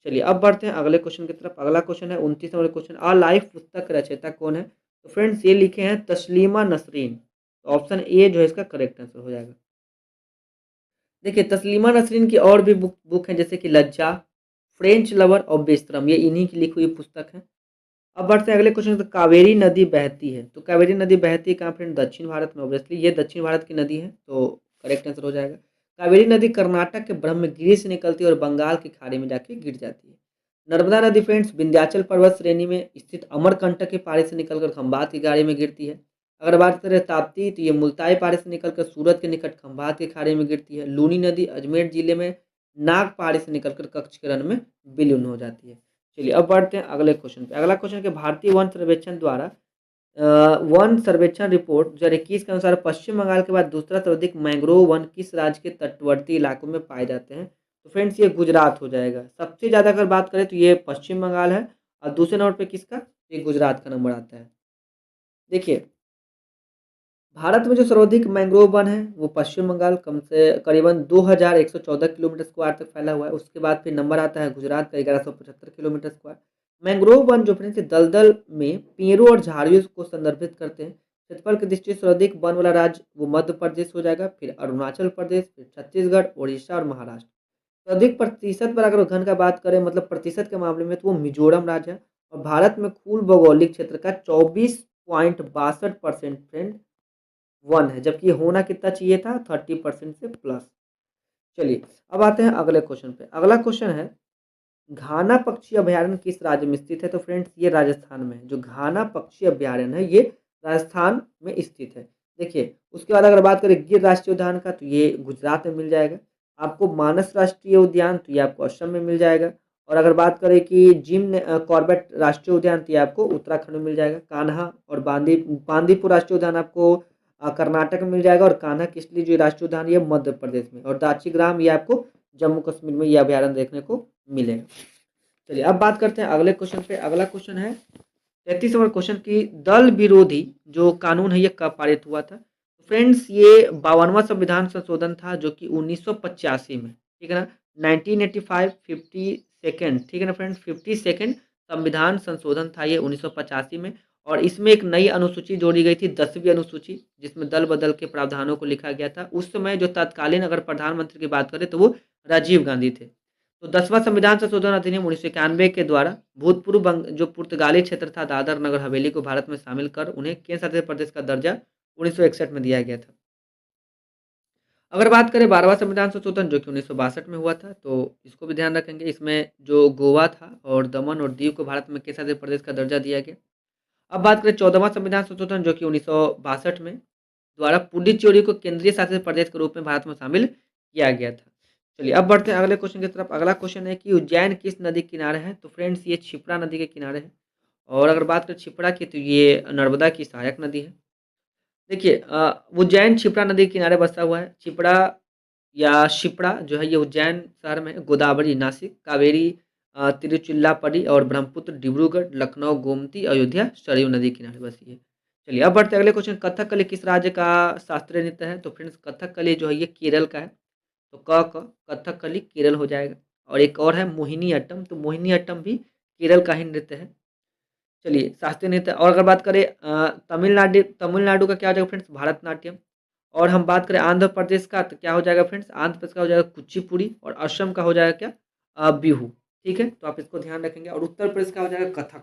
चलिए अब बढ़ते हैं अगले क्वेश्चन की तरफ। अगला क्वेश्चन है 29 नंबर क्वेश्चन। अ लाइफ पुस्तक रचयिता कौन है। तो फ्रेंड्स ये लिखे हैं तस्लीमा नसरीन। तो ऑप्शन ए जो है इसका करेक्ट आंसर हो जाएगा। देखिए तस्लीमा नसरीन की और भी बुक हैं जैसे कि लज्जा, फ्रेंच लवर और बेस्तरम, ये इन्हीं की लिखी हुई पुस्तक है। अब बढ़ते हैं अगले क्वेश्चन। तो कावेरी नदी बहती है। तो कावेरी नदी बहती है कहाँ फ्रेंड। दक्षिण भारत में। ऑब्वियसली ये दक्षिण भारत की नदी है, तो करेक्ट आंसर हो जाएगा। कावेरी नदी कर्नाटक के ब्रह्मगिरी से निकलती है और बंगाल की खाड़ी में जाके गिर जाती है। नर्मदा नदी फ्रेंड्स विंध्याचल पर्वत श्रेणी में स्थित अमरकंटक की पहाड़ी से निकलकर खंभात की खाड़ी में गिरती है। अगर बात करें ताप्ती तो ये मुल्ताई पहाड़ी से निकलकर सूरत के निकट खंभात की खाड़ी में गिरती है। लूनी नदी अजमेर जिले में नाग पहाड़ी से निकलकर कच्छ के रण में विलीन हो जाती है। चलिए अब बढ़ते हैं अगले क्वेश्चन पे। अगला क्वेश्चन के भारतीय वन सर्वेक्षण द्वारा वन सर्वेक्षण रिपोर्ट 2021 के अनुसार पश्चिम बंगाल के बाद दूसरा सर्वाधिक मैंग्रोव वन किस राज्य के तटवर्ती इलाकों में पाए जाते हैं। तो फ्रेंड्स ये गुजरात हो जाएगा। सबसे ज़्यादा अगर बात करें तो ये पश्चिम बंगाल है, और दूसरे नंबर पे किसका, ये गुजरात का नंबर आता है। देखिए भारत में जो सर्वाधिक मैंग्रोव वन है वो पश्चिम बंगाल कम से करीबन 2114 किलोमीटर स्क्वायर तक फैला हुआ है। उसके बाद फिर नंबर आता है गुजरात का 1175 किलोमीटर स्क्वायर। मैंग्रोव वन जो फ्रेंड्स दलदल में पेड़ों और झाड़ियों को संदर्भित करते हैं। क्षेत्रफल की दृष्टि से सर्वाधिक वन वाला राज्य वो मध्य प्रदेश हो जाएगा, फिर अरुणाचल प्रदेश, फिर छत्तीसगढ़, उड़ीसा और महाराष्ट्र। तो अधिक प्रतिशत पर अगर घन का बात करें मतलब प्रतिशत के मामले में तो वो मिजोरम राज्य है। और भारत में कुल भौगोलिक क्षेत्र का 24.62% फ्रेंड वन है, जबकि ये होना कितना चाहिए था 30% से प्लस। चलिए अब आते हैं अगले क्वेश्चन पे। अगला क्वेश्चन है घाना पक्षी अभयारण्य किस राज्य में स्थित है। तो फ्रेंड्स ये राजस्थान में है। जो घाना पक्षी अभयारण्य है ये राजस्थान में स्थित है। देखिए उसके बाद अगर बात करें गिर राष्ट्रीय उद्यान का तो ये गुजरात में मिल जाएगा। आपको मानस राष्ट्रीय उद्यान तो ये आपको असम में मिल जाएगा। और अगर बात करें कि जिम कॉर्बेट राष्ट्रीय उद्यान तो ये आपको उत्तराखंड में मिल जाएगा। कान्हा और बांदीपुर राष्ट्रीय उद्यान आपको कर्नाटक में मिल जाएगा। और कान्हा किसली जो राष्ट्रीय उद्यान ये मध्य प्रदेश में। और दाची ग्राम ये आपको जम्मू कश्मीर में ये अभ्यारण्य देखने को मिलेगा। चलिए अब बात करते हैं अगले क्वेश्चन पे। अगला क्वेश्चन है 33 नंबर क्वेश्चन की दल विरोधी जो कानून है ये कब पारित हुआ था। फ्रेंड्स ये 52वां संविधान संशोधन था जो कि 1985 में, ठीक है ना, 1985 52nd, ठीक है ना फ्रेंड्स, 52nd संविधान संशोधन था ये 1985 में। और इसमें एक नई अनुसूची जोड़ी गई थी 10वीं अनुसूची, जिसमें दल बदल के प्रावधानों को लिखा गया था। उस समय जो तत्कालीन अगर प्रधानमंत्री की बात करें तो वो राजीव गांधी थे। तो 10वां संविधान संशोधन अधिनियम 1991 के द्वारा भूतपूर्व जो पुर्तगाली क्षेत्र था दादर नगर हवेली को भारत में शामिल कर उन्हें केंद्र शासित प्रदेश का दर्जा 1961 में दिया गया था। अगर बात करें 12वां संविधान संशोधन जो कि 1962 में हुआ था, तो इसको भी ध्यान रखेंगे। इसमें जो गोवा था और दमन और दीव को भारत में केंद्र शासित प्रदेश का दर्जा दिया गया। अब बात करें 14वां संविधान संशोधन जो कि 1962 में द्वारा पुडुचेरी को केंद्रीय शासित प्रदेश के रूप में भारत में शामिल किया गया था। चलिए अब बढ़ते हैं अगले क्वेश्चन की तरफ। अगला क्वेश्चन है कि उज्जैन किस नदी के किनारे है। तो फ्रेंड्स ये क्षिप्रा नदी के किनारे है। और अगर बात करें क्षिप्रा की तो ये नर्मदा की सहायक नदी है। देखिए उज्जैन क्षिप्रा नदी के किनारे बसा हुआ है। क्षिप्रा या शिप्रा जो है ये उज्जैन शहर में है। गोदावरी नासिक, कावेरी तिरुचिल्लापल्ली और ब्रह्मपुत्र डिब्रूगढ़, लखनऊ, गोमती, अयोध्या सरयू नदी किनारे बसी है। चलिए अब बढ़ते हैं अगले क्वेश्चन, कथकली किस राज्य का शास्त्रीय नृत्य है? तो फ्रेंड्स कथकली जो है ये केरल का है, तो कथकली केरल हो जाएगा। और एक और है मोहिनी अट्टम, तो मोहिनी अट्टम भी केरल का ही नृत्य है। चलिए शास्त्रीय नृत्य, और अगर बात करें तमिलनाडु, तमिलनाडु का क्या हो जाएगा फ्रेंड्स? भरतनाट्यम। और हम बात करें आंध्र प्रदेश का, तो क्या हो जाएगा फ्रेंड्स? आंध्र प्रदेश का हो जाएगा कुचिपुड़ी, और असम का हो जाएगा क्या? बिहू। ठीक है, तो आप इसको ध्यान रखेंगे। और उत्तर प्रदेश का हो जाएगा कथक।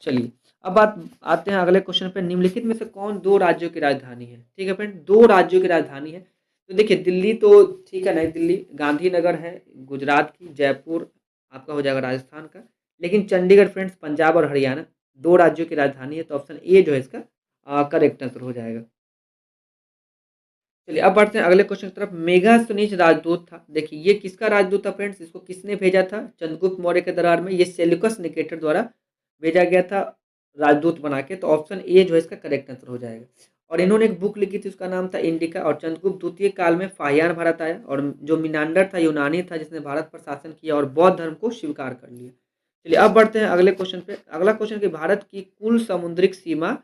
चलिए अब बात आते हैं अगले क्वेश्चन पे, निम्नलिखित में से कौन दो राज्यों की राजधानी है? ठीक है फ्रेंड, दो राज्यों की राजधानी है। तो देखिए दिल्ली तो ठीक है, नई दिल्ली, गांधीनगर है गुजरात की, जयपुर आपका हो जाएगा राजस्थान का, लेकिन चंडीगढ़ फ्रेंड्स पंजाब और हरियाणा दो राज्यों की राजधानी है। तो ऑप्शन ए जो है इसका करेक्ट आंसर हो जाएगा। चलिए अब बढ़ते हैं अगले क्वेश्चन की तरफ, मेघा सुनीच राजदूत था, देखिए ये किसका राजदूत था फ्रेंड्स? इसको किसने भेजा था चंद्रगुप्त मौर्य के दरबार में? ये सेल्यूकस निकेटर द्वारा भेजा गया था राजदूत बना के। तो ऑप्शन ए जो है इसका करेक्ट आंसर हो जाएगा। और इन्होंने एक बुक लिखी थी, उसका नाम था इंडिका। और चंद्रगुप्त द्वितीय काल में फाहियान भारत आया, और जो मिनांडर था यूनानी था जिसने भारत पर शासन किया और बौद्ध धर्म को स्वीकार कर लिया। चलिए अब बढ़ते हैं अगले क्वेश्चन पे, अगला क्वेश्चन कि भारत की कुल समुद्रिक सीमा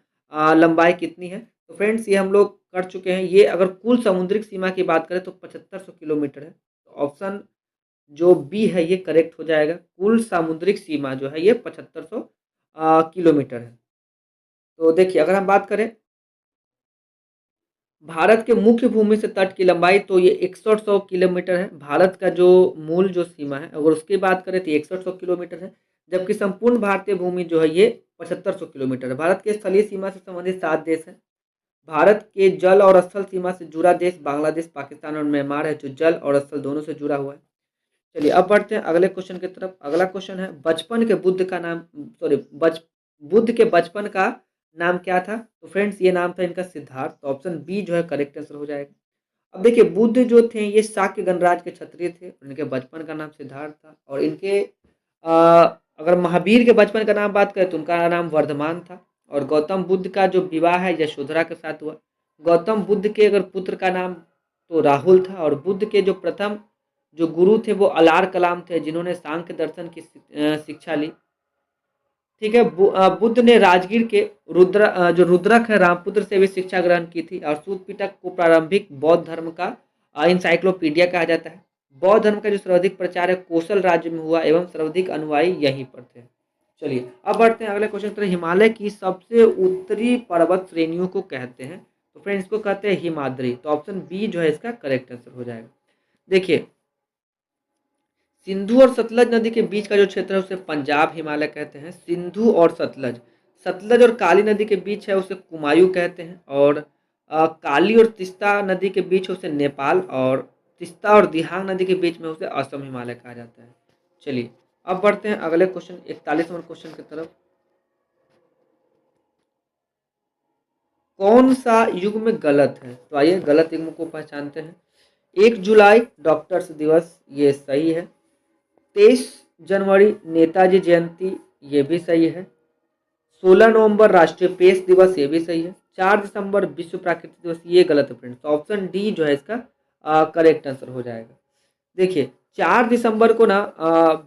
लंबाई कितनी है? तो फ्रेंड्स ये हम लोग कर चुके हैं, ये अगर कुल समुद्रिक सीमा की बात करें तो 7500 किलोमीटर है। तो ऑप्शन जो बी है ये करेक्ट हो जाएगा, कुल समुद्रिक सीमा जो है ये 7500 किलोमीटर है। तो देखिए अगर हम बात करें भारत के मुख्य भूमि से तट की लंबाई, तो ये 6100 किलोमीटर है। भारत का जो मूल जो सीमा है अगर उसकी बात करें तो 6100 किलोमीटर है, जबकि संपूर्ण भारतीय भूमि जो है ये 7500 किलोमीटर है। भारत के स्थलीय सीमा से संबंधित 7 देश हैं। भारत के जल और स्थल सीमा से जुड़ा देश बांग्लादेश, पाकिस्तान और म्यांमार है, जो जल और स्थल दोनों से जुड़ा हुआ है। चलिए अब बढ़ते हैं अगले क्वेश्चन की तरफ, अगला क्वेश्चन है बचपन के बुद्ध का नाम, सॉरी बुद्ध के बचपन का नाम क्या था? तो फ्रेंड्स ये नाम था इनका सिद्धार्थ। तो ऑप्शन बी जो है करेक्ट आंसर हो जाएगा। अब देखिए बुद्ध जो थे ये शाक्य गणराज्य के क्षत्रिय थे, इनके बचपन का नाम सिद्धार्थ था। और इनके अगर महावीर के बचपन का नाम बात करें तो उनका नाम वर्धमान था। और गौतम बुद्ध का जो विवाह है यशोधरा के साथ हुआ। गौतम बुद्ध के अगर पुत्र का नाम तो राहुल था। और बुद्ध के जो प्रथम जो गुरु थे वो अलार कलाम थे, जिन्होंने सांख्य दर्शन की शिक्षा ली। ठीक है, बुद्ध ने राजगीर के जो रुद्रक है रामपुत्र से भी शिक्षा ग्रहण की थी। और सूत पिटक को प्रारंभिक बौद्ध धर्म का इंसाइक्लोपीडिया कहा जाता है। बौद्ध धर्म का जो सर्वाधिक प्रचार है कोसल राज्य में हुआ, एवं सर्वाधिक अनुयायी यहीं पर थे। चलिए अब बढ़ते हैं अगले क्वेश्चन की तरफ, हिमालय की सबसे उत्तरी पर्वत श्रेणियों को कहते हैं? तो फ्रेंड्स इसको कहते हैं हिमाद्री। तो ऑप्शन बी जो है इसका करेक्ट आंसर हो जाएगा। देखिए सिंधु और सतलज नदी के बीच का जो क्षेत्र है उसे पंजाब हिमालय कहते हैं। सिंधु और सतलज, सतलज और काली नदी के बीच है उसे कुमायूं कहते हैं। और काली और तिस्ता नदी के बीच है उसे नेपाल। और तिस्ता और दिहांग नदी के बीच में उसे असम हिमालय कहा जाता है। चलिए अब बढ़ते हैं अगले क्वेश्चन 41 नंबर क्वेश्चन की तरफ, कौन सा युग्म गलत है? तो आइए गलत युग्म को पहचानते हैं। 1 जुलाई डॉक्टर्स दिवस, ये सही है। 23 जनवरी नेताजी जयंती, ये भी सही है। 16 नवंबर राष्ट्रीय पेश दिवस, ये भी सही है। 4 दिसंबर विश्व प्राकृतिक दिवस, ये गलत है फ्रेंड्स। तो ऑप्शन डी जो है इसका करेक्ट आंसर हो जाएगा। देखिए 4 दिसंबर को ना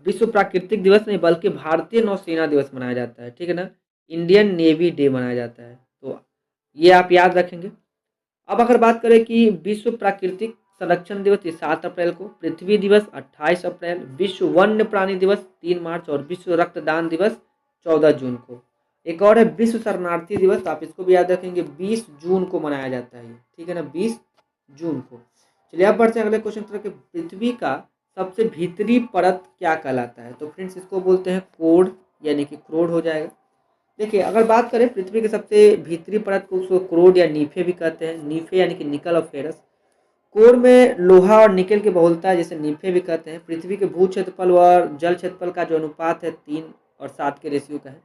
विश्व प्राकृतिक दिवस नहीं बल्कि भारतीय नौसेना दिवस मनाया जाता है। ठीक है ना, इंडियन नेवी डे मनाया जाता है। तो ये आप याद रखेंगे। अब अगर बात करें कि विश्व प्राकृतिक संरक्षण दिवस 7 अप्रैल को, पृथ्वी दिवस 28 अप्रैल, विश्व वन्य प्राणी दिवस 3 मार्च, और विश्व रक्तदान दिवस 14 जून को। एक और है विश्व शरणार्थी दिवस, आप इसको भी याद रखेंगे, 20 जून को मनाया जाता है। ठीक है ना, 20 जून को। चलिए अब बढ़ते हैं अगले क्वेश्चन तरफ, पृथ्वी का सबसे भीतरी परत क्या कहलाता है? तो फ्रेंड्स इसको बोलते हैं कोड, यानी कि क्रोड हो जाएगा। देखिए अगर बात करें पृथ्वी के सबसे भीतरी परत को उसको क्रोड या नीफे भी कहते हैं। नीफे यानी कि निकल और फेरस। कोर में लोहा और निकेल की बहुलता है जिसे नीफे भी कहते हैं। पृथ्वी के भू क्षेत्रफल और जल क्षेत्रफल का जो अनुपात है 3 और 7 के रेशियो का है।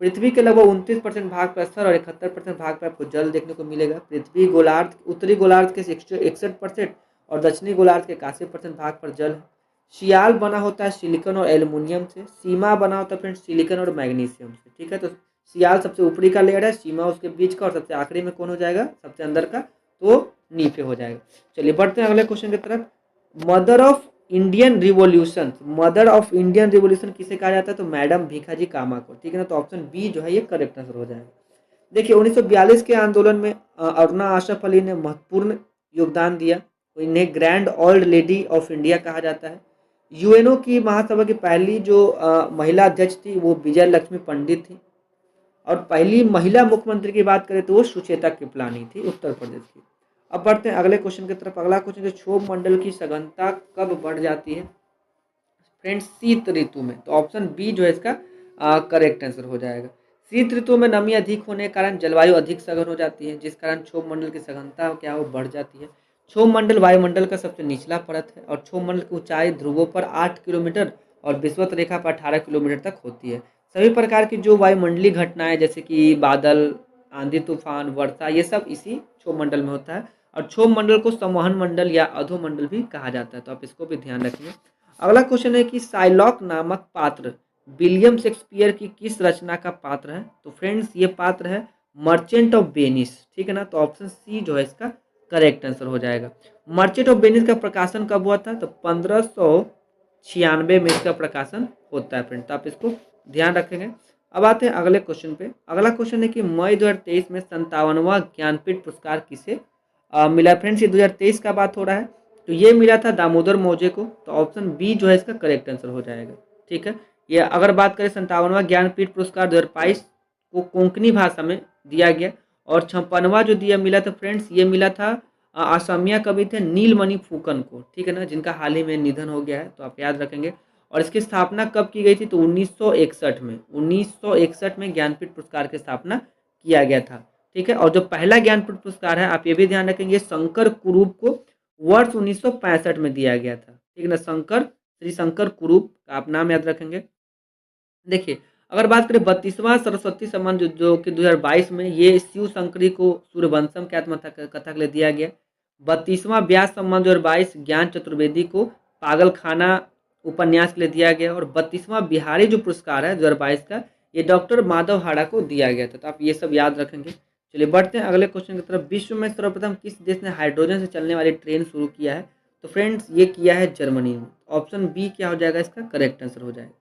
पृथ्वी के लगभग 29% भाग पर स्थल और 71% भाग पर आपको जल देखने को मिलेगा। पृथ्वी गोलार्ध, उत्तरी गोलार्ध के 61% और दक्षिणी गोलार्ध के 81% भाग पर जल है। सियाल बना होता है सिलिकॉन और एल्युमिनियम से। सीमा बना होता है फ्रेंड्स सिलिकॉन और मैग्नीशियम से। ठीक है, तो सियाल सबसे ऊपरी का लेयर है, सीमा उसके बीच का, और सबसे आखिरी में कौन हो जाएगा? सबसे अंदर का, तो नीफे हो जाएगा। चलिए बढ़ते हैं अगले क्वेश्चन की तरफ, mother of Indian revolution, mother of Indian revolution किसे कहा जाता है? तो मैडम भीखाजी कामा को। ठीक है ना, तो ऑप्शन बी जो है ये करेक्ट आंसर हो जाएगा। देखिए 1942 के आंदोलन में अरुणा आशरफ अली ने महत्वपूर्ण योगदान दिया। इन्हें grand old lady of India कहा जाता है। यूएनओ की महासभा की पहली जो महिला अध्यक्ष थी वो विजय लक्ष्मी पंडित थी। और पहली महिला मुख्यमंत्री की बात करें तो वो सुचेता कृपलानी थी उत्तर प्रदेश की। अब बढ़ते हैं अगले क्वेश्चन की तरफ। अगला क्वेश्चन है क्षोभ मंडल की सघनता कब बढ़ जाती है? फ्रेंड्स शीत ऋतु में। तो ऑप्शन बी जो है इसका करेक्ट आंसर हो जाएगा। शीत ऋतु में नमी अधिक होने के कारण जलवायु अधिक सघन हो जाती है, जिस कारण क्षोभ मंडल की सघनता क्या हो बढ़ जाती है। क्षोभ मंडल वायुमंडल का सबसे निचला परत है और क्षोभ मंडल की ऊंचाई ध्रुवों पर 8 किलोमीटर और विषुवत रेखा पर 18 किलोमीटर तक होती है। सभी प्रकार की जो वायुमंडलीय घटनाएं जैसे कि बादल, आंधी तूफान, वर्षा, ये सब इसी क्षोभ मंडल में होता है। और क्षोभ मंडल को संवहन मंडल या अधोमंडल भी कहा जाता है, तो आप इसको भी ध्यान रखिए। अगला क्वेश्चन है कि साइलॉक नामक पात्र विलियम शेक्सपियर की किस रचना का पात्र है? तो फ्रेंड्स ये पात्र है मर्चेंट ऑफ वेनिस, ठीक है ना। तो ऑप्शन सी जो है इसका करेक्ट आंसर हो जाएगा। मर्चेंट ऑफ वेनिस का प्रकाशन कब हुआ था? तो 1596 में इसका प्रकाशन होता है फ्रेंड, तो आप इसको ध्यान रखेंगे। अब आते हैं अगले क्वेश्चन पे। अगला क्वेश्चन है कि मई 2023 में 57वां ज्ञानपीठ पुरस्कार किसे मिला? फ्रेंड्स ये 2023 का बात हो रहा है, तो ये मिला था दामोदर मौजे को। तो ऑप्शन बी जो है इसका करेक्ट आंसर हो जाएगा, ठीक है। ये अगर बात करें 57वां ज्ञानपीठ पुरस्कार 2022 को कोंकणी भाषा में दिया गया। और 56वां जो दिया मिला था फ्रेंड्स, ये मिला था असमिया कवि थे नीलमणि फुकन को, ठीक है ना, जिनका हाल ही में निधन हो गया है, तो आप याद रखेंगे। और इसकी स्थापना कब की गई थी? तो 1961 में। 1961 में ज्ञानपीठ पुरस्कार की स्थापना किया गया था, ठीक है। और जो पहला ज्ञानपीठ पुरस्कार है आप ये भी ध्यान रखेंगे शंकर कुरूप को वर्ष 1965 में दिया गया था, ठीक है ना। शंकर, श्री शंकर कुरूप का आप नाम याद रखेंगे। देखिए अगर बात करें 32वां सरस्वती सम्मान जो कि 2022 में ये शिव शंकरी को सूर्यवंशम के आत्मकथा कथा के लिए दिया गया। 32वां व्यास सम्मान 2022 ज्ञान चतुर्वेदी को पागल खाना उपन्यास के लिए दिया गया। और 32वां बिहारी जो पुरस्कार है 2022 का, ये डॉक्टर माधव हाड़ा को दिया गया था, तो आप ये सब याद रखेंगे। चलिए बढ़ते हैं अगले क्वेश्चन की तरफ। विश्व में सर्वप्रथम किस देश ने हाइड्रोजन से चलने वाली ट्रेन शुरू किया है? तो फ्रेंड्स ये किया है जर्मनी में। ऑप्शन बी क्या हो जाएगा इसका करेक्ट आंसर हो जाएगा।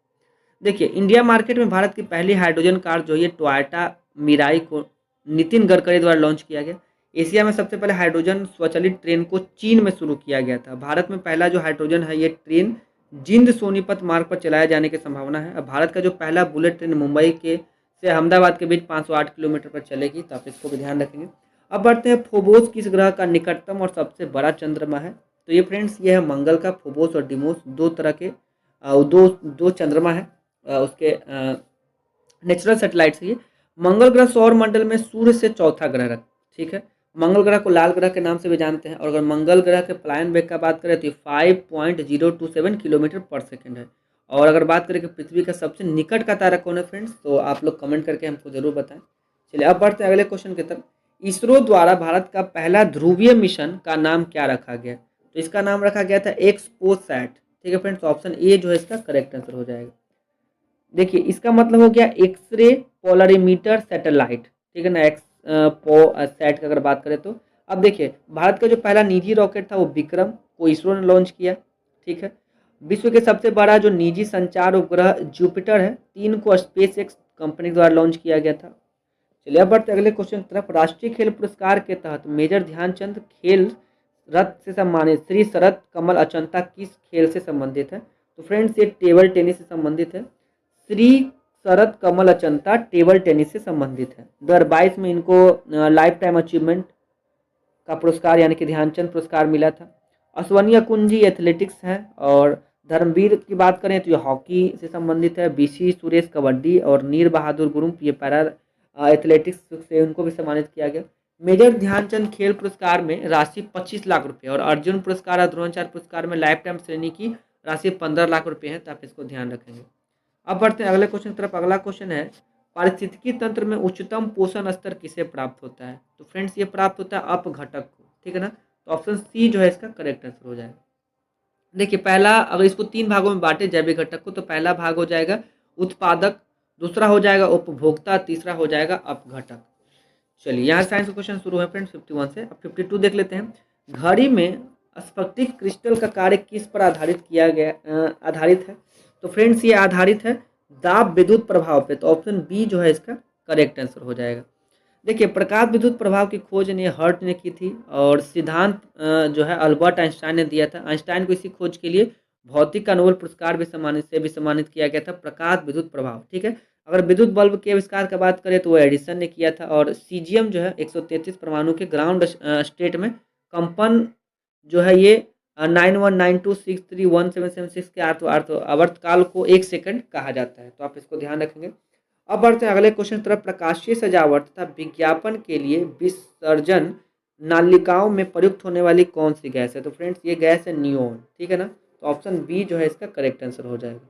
देखिए इंडिया मार्केट में भारत की पहली हाइड्रोजन कार जो है टोयोटा मिराई को नितिन गडकरी द्वारा लॉन्च किया गया। एशिया में सबसे पहले हाइड्रोजन स्वचालित ट्रेन को चीन में शुरू किया गया था। भारत में पहला जो हाइड्रोजन है ये ट्रेन जिंद सोनीपत मार्ग पर चलाए जाने की संभावना है। अब भारत का जो पहला बुलेट ट्रेन मुंबई के से अहमदाबाद के बीच 508 किलोमीटर पर चलेगी, तो आप इसको भी ध्यान रखेंगे। अब बढ़ते हैं फोबोस किस ग्रह का निकटतम और सबसे बड़ा चंद्रमा है? तो ये फ्रेंड्स ये है मंगल का। फोबोस और डिमोस दो तरह के दो दो चंद्रमा है उसके नेचुरल सेटेलाइट से। ये मंगल ग्रह सौर मंडल में सूर्य से चौथा ग्रह है, ठीक है। मंगल ग्रह को लाल ग्रह के नाम से भी जानते हैं। और अगर मंगल ग्रह के पलायन वेग का बात करें तो 5.027 किलोमीटर पर सेकेंड है। और अगर बात करें कि पृथ्वी का सबसे निकट का तारा कौन है फ्रेंड्स, तो आप लोग कमेंट करके हमको जरूर बताएं। चलिए अब बढ़ते हैं अगले क्वेश्चन की तरफ। इसरो द्वारा भारत का पहला ध्रुवीय मिशन का नाम क्या रखा गया? तो इसका नाम रखा गया था एक्सपोसैट, ठीक है फ्रेंड्स। ऑप्शन ए जो है इसका करेक्ट आंसर हो जाएगा। देखिए इसका मतलब हो गया एक्सरे पोलरीमीटर सैटेलाइट, ठीक है ना। सैट का अगर बात करें तो अब देखिए भारत का जो पहला निजी रॉकेट था वो विक्रम को इसरो ने लॉन्च किया, ठीक है। विश्व के सबसे बड़ा जो निजी संचार उपग्रह जुपिटर है 3 को स्पेस एक्स कंपनी द्वारा लॉन्च किया गया था। चलिए अब बढ़ते अगले क्वेश्चन की तरफ। राष्ट्रीय खेल पुरस्कार के तहत मेजर ध्यानचंद खेल रत्न से सम्मानित श्री शरद कमल अचंता किस खेल से संबंधित है? तो फ्रेंड्स ये टेबल टेनिस से संबंधित है। श्री शरद कमल अचंता टेबल टेनिस से संबंधित है। 2022 में इनको लाइफ टाइम अचीवमेंट का पुरस्कार यानी कि ध्यानचंद पुरस्कार मिला था। अश्वनी अकुंजी एथलेटिक्स है। और धर्मवीर की बात करें तो ये हॉकी से संबंधित है। बीसी सुरेश कबड्डी और नीर बहादुर गुरुप ये पैरा एथलेटिक्स से उनको भी सम्मानित किया गया। मेजर ध्यानचंद खेल पुरस्कार में राशि 25 लाख रुपए और अर्जुन पुरस्कार और द्रोणाचार्य पुरस्कार में लाइफ टाइम श्रेणी की राशि 15 लाख रुपए है, तो आप इसको ध्यान रखेंगे। अब बढ़ते हैं अगले क्वेश्चन की तरफ। अगला क्वेश्चन है पारिस्थितिकी तंत्र में उच्चतम पोषण स्तर किसे प्राप्त होता है? तो फ्रेंड्स ये प्राप्त होता है अपघटक को, ठीक है ना। तो ऑप्शन सी जो है इसका करेक्ट आंसर हो जाएगा। देखिए पहला अगर इसको 3 भागों में बांटे जैविक घटक को, तो पहला भाग हो जाएगा उत्पादक, दूसरा हो जाएगा उपभोक्ता, तीसरा हो जाएगा अपघटक। चलिए यहाँ साइंस का क्वेश्चन शुरू है फ्रेंड्स 51 से। अब 52 देख लेते हैं। घड़ी में स्फटिक क्रिस्टल का कार्य किस पर आधारित किया गया आधारित है? तो फ्रेंड्स ये आधारित है दाब विद्युत प्रभाव पे, तो ऑप्शन बी जो है इसका करेक्ट आंसर हो जाएगा। देखिए प्रकाश विद्युत प्रभाव की खोज ने हर्ट ने की थी और सिद्धांत जो है अल्बर्ट आइंस्टाइन ने दिया था। आइंस्टाइन को इसी खोज के लिए भौतिक का नोबेल पुरस्कार भी सम्मानित किया गया था, प्रकाश विद्युत प्रभाव। ठीक है, अगर विद्युत बल्ब के आविष्कार की बात करें तो वो एडिसन ने किया था। और सीजियम जो है 133 परमाणु के ग्राउंड स्टेट में कंपन जो है ये 9192631776 के आवर्तकाल को 1 सेकंड कहा जाता है, तो आप इसको ध्यान रखेंगे। अब बढ़ते हैं अगले क्वेश्चन तरफ। प्रकाशीय सजावट तथा विज्ञापन के लिए विसर्जन नालिकाओं में प्रयुक्त होने वाली कौन सी गैस है? तो फ्रेंड्स ये गैस है नियोन। ठीक है ना, तो ऑप्शन बी जो है इसका करेक्ट आंसर हो जाएगा।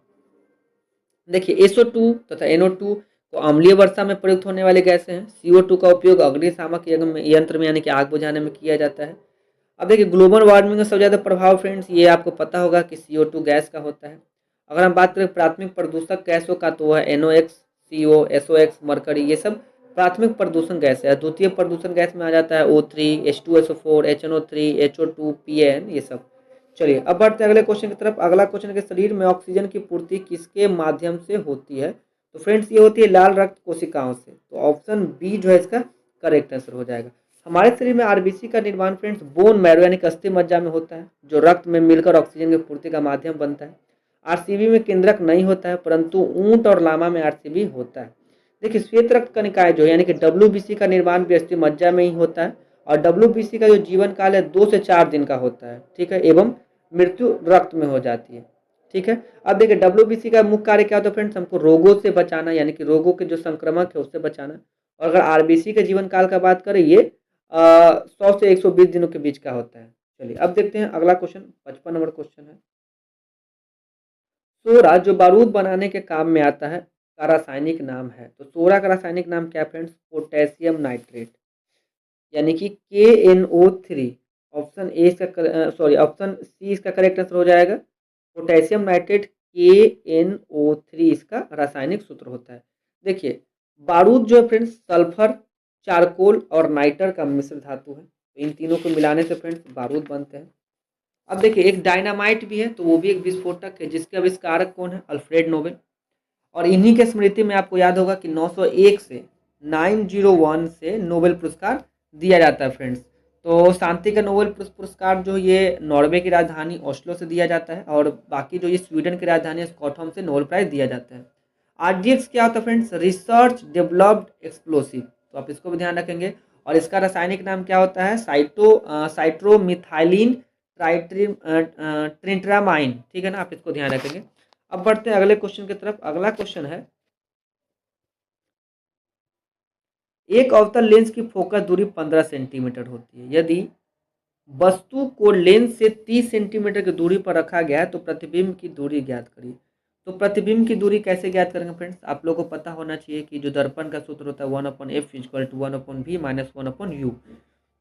देखिए SO2 तथा NO2 को अम्लीय वर्षा में प्रयुक्त होने वाली गैसें हैं। CO2 का उपयोग अग्निशामक यंत्र में यानी कि आग बुझाने में किया जाता है। अब देखिए ग्लोबल वार्मिंग का सबसे ज़्यादा प्रभाव फ्रेंड्स ये आपको पता होगा कि CO2 गैस का होता है। अगर हम बात करें प्राथमिक प्रदूषक गैसों का तो वह NOx, CO, SOx, मरकरी, ये सब प्राथमिक प्रदूषण गैस है। द्वितीय प्रदूषण गैस में आ जाता है O3, H2SO4, HNO3, HO2, PAN, ये सब। चलिए अब बढ़ते हैं अगले क्वेश्चन की तरफ। अगला क्वेश्चन के शरीर में ऑक्सीजन की पूर्ति किसके माध्यम से होती है? तो फ्रेंड्स ये होती है लाल रक्त कोशिकाओं से। तो ऑप्शन बी जो है इसका करेक्ट आंसर हो जाएगा। हमारे शरीर में आरबीसी का निर्माण फ्रेंड्स बोन मैरो यानी कि अस्थि मज्जा में होता है, जो रक्त में मिलकर ऑक्सीजन की पूर्ति का माध्यम बनता है। आरसीबी में केंद्रक नहीं होता है, परंतु ऊंट और लामा में आरसीबी होता है। देखिए श्वेत रक्त कणिकाएं जो यानी कि डब्ल्यूबीसी का निर्माण भी अस्थि मज्जा में ही होता है और डब्ल्यूबीसी का जो जीवन काल है 2 से 4 दिन का होता है। ठीक है, एवं मृत्यु रक्त में हो जाती है। ठीक है, अब देखिए डब्ल्यूबीसी का मुख्य कार्य क्या होता है फ्रेंड्स? हमको रोगों से बचाना यानी कि रोगों के जो संक्रमक है उससे बचाना। और अगर आरबीसी के जीवन काल का बात करें ये 100 से 120 दिनों के बीच का होता है। चलिए अब देखते हैं अगला क्वेश्चन, 55 नंबर क्वेश्चन है। सोरा जो बारूद बनाने के काम में आता है का रासायनिक नाम है? तो सोरा का रासायनिक नाम क्या फ्रेंड्स? पोटेशियम नाइट्रेट यानी कि KNO3। ऑप्शन ए इसका सॉरी ऑप्शन सी इसका करेक्ट आंसर हो जाएगा। पोटेशियम नाइट्रेट KNO3 इसका रासायनिक सूत्र होता है। देखिए बारूद जो है फ्रेंड्स सल्फर, चारकोल और नाइटर का मिश्र धातु है। तो इन तीनों को मिलाने से फ्रेंड्स बारूद बनते हैं। अब देखिए एक डायनामाइट भी है, तो वो भी एक विस्फोटक है जिसके आविष्कारक कौन है? Alfred Nobel. और इन्हीं के स्मृति में आपको याद होगा कि 901 से 901 से नोबेल पुरस्कार दिया जाता है फ्रेंड्स। तो शांति का नोबेल पुरस्कार जो ये नॉर्वे की राजधानी ओस्लो से दिया जाता है और बाकी जो ये स्वीडन की राजधानी स्टॉकहोम से नोबेल प्राइज दिया जाता है। RDX क्या होता है फ्रेंड्स? रिसर्च डेवलप्ड एक्सप्लोसिव, तो आप इसको भी ध्यान रखेंगे। और इसका रासायनिक नाम क्या होता है? साइट्रोमिथाइलिन ट्रिट्रामाइन। ठीक है ना, आप इसको ध्यान रखेंगे। अब बढ़ते हैं अगले क्वेश्चन की तरफ। अगला क्वेश्चन है एक अवतल लेंस की फोकस दूरी 15 सेंटीमीटर होती है। यदि वस्तु को लेंस से 30 सेंटीमीटर की दूरी पर रखा गया है तो प्रतिबिंब की दूरी ज्ञात करिए। तो प्रतिबिंब की दूरी कैसे ज्ञात करेंगे फ्रेंड्स? आप लोगों को पता होना चाहिए कि जो दर्पण का सूत्र होता है 1/f = 1/v - 1/u।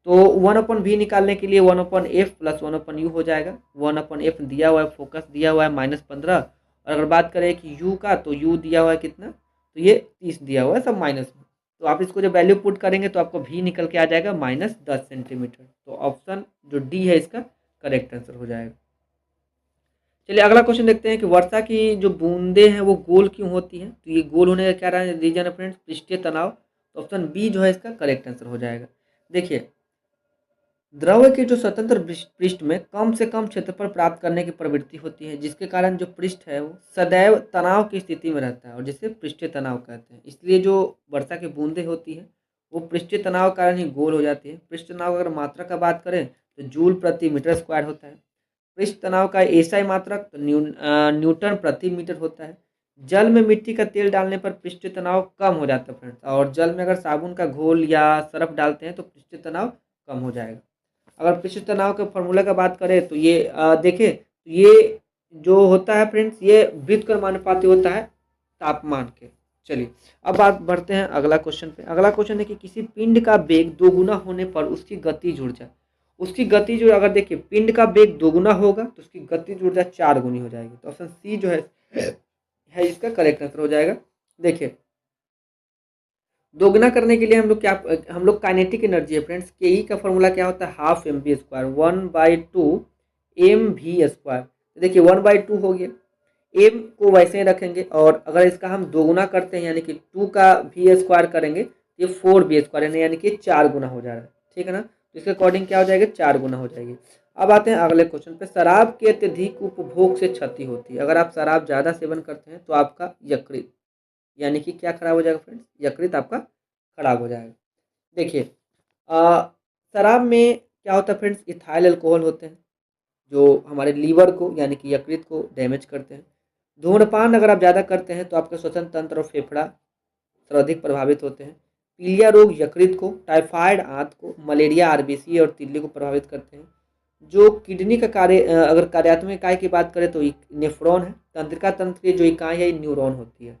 तो 1/v निकालने के लिए 1/f + 1/u हो जाएगा। 1/f दिया हुआ है, फोकस दिया हुआ है -15। और अगर बात करें कि u का, तो u दिया हुआ है कितना? तो ये 30 दिया हुआ है, सब माइनस में। तो आप इसको जब वैल्यू पुट करेंगे तो आपको v निकल के आ जाएगा -10 सेंटीमीटर। तो ऑप्शन जो डी है इसका करेक्ट आंसर हो जाएगा। चलिए अगला क्वेश्चन देखते हैं कि वर्षा की जो बूंदे हैं वो गोल क्यों होती हैं? तो ये गोल होने का क्या रीजन है फ्रेंड्स? पृष्ठीय तनाव। तो ऑप्शन बी जो है इसका करेक्ट आंसर हो जाएगा। देखिए द्रव के जो स्वतंत्र पृष्ठ में कम से कम क्षेत्रफल प्राप्त करने की प्रवृत्ति होती है, जिसके कारण जो पृष्ठ है वो सदैव तनाव की स्थिति में रहता है और जिसे पृष्ठीय तनाव कहते हैं। इसलिए जो वर्षा की बूंदें होती हैं वो पृष्ठीय तनाव के कारण ही गोल हो जाती है। पृष्ठ तनाव अगर मात्रा का बात करें तो जूल प्रति मीटर स्क्वायर होता है। पृष्ठ तनाव का एसआई मात्रक तो न्यूटन प्रति मीटर होता है। जल में मिट्टी का तेल डालने पर पृष्ठीय तनाव कम हो जाता है फ्रेंड्स, और जल में अगर साबुन का घोल या सरफ डालते हैं तो पृष्ठीय तनाव कम हो जाएगा। अगर पृष्ठ तनाव के फॉर्मूला का बात करें तो ये देखें, ये जो होता है फ्रेंड्स ये वृत्त के समानुपाती होता है तापमान के। चलिए अब बात बढ़ते हैं अगला क्वेश्चन पे। अगला क्वेश्चन है कि किसी पिंड का वेग दोगुना होने पर उसकी गतिज ऊर्जा अगर देखिए पिंड का वेग दोगुना होगा तो उसकी गतिज ऊर्जा 4 गुनी हो जाएगी। तो ऑप्शन सी जो है इसका करेक्ट आंसर हो जाएगा। देखिए दोगुना करने के लिए हम लोग काइनेटिक एनर्जी है फ्रेंड्स, के ई का फॉर्मूला क्या होता है? Half mv², 1/2 mv²। देखिए 1/2 हो गया, एम को वैसे ही रखेंगे और अगर इसका हम दोगुना करते हैं यानी कि 2 का v² करेंगे ये 4b² यानी कि 4 गुना हो जा रहा है, ठीक है ना। तो इसके अकॉर्डिंग क्या हो जाएगा, 4 गुना हो जाएगी। अब आते हैं अगले क्वेश्चन पे, शराब के अत्यधिक उपभोग से क्षति होती है। अगर आप शराब ज़्यादा सेवन करते हैं तो आपका यकृत यानी कि क्या खराब हो जाएगा फ्रेंड्स, यकृत आपका खराब हो जाएगा। देखिए शराब में क्या होता है फ्रेंड्स, इथाइल अल्कोहल होते हैं जो हमारे लीवर को यानी कि यकृत को डैमेज करते हैं। धूम्रपान अगर आप ज़्यादा करते हैं तो आपका श्वसन तंत्र और फेफड़ा सर्वाधिक प्रभावित होते हैं। पीलिया रोग यकृत को, टाइफाइड आंत को, मलेरिया आरबीसी और तिल्ली को प्रभावित करते हैं। जो किडनी का कार्य अगर कार्यात्मक इकाई की बात करें तो नेफ्रॉन है। तंत्रिका तंत्र की जो इकाई है न्यूरॉन होती है।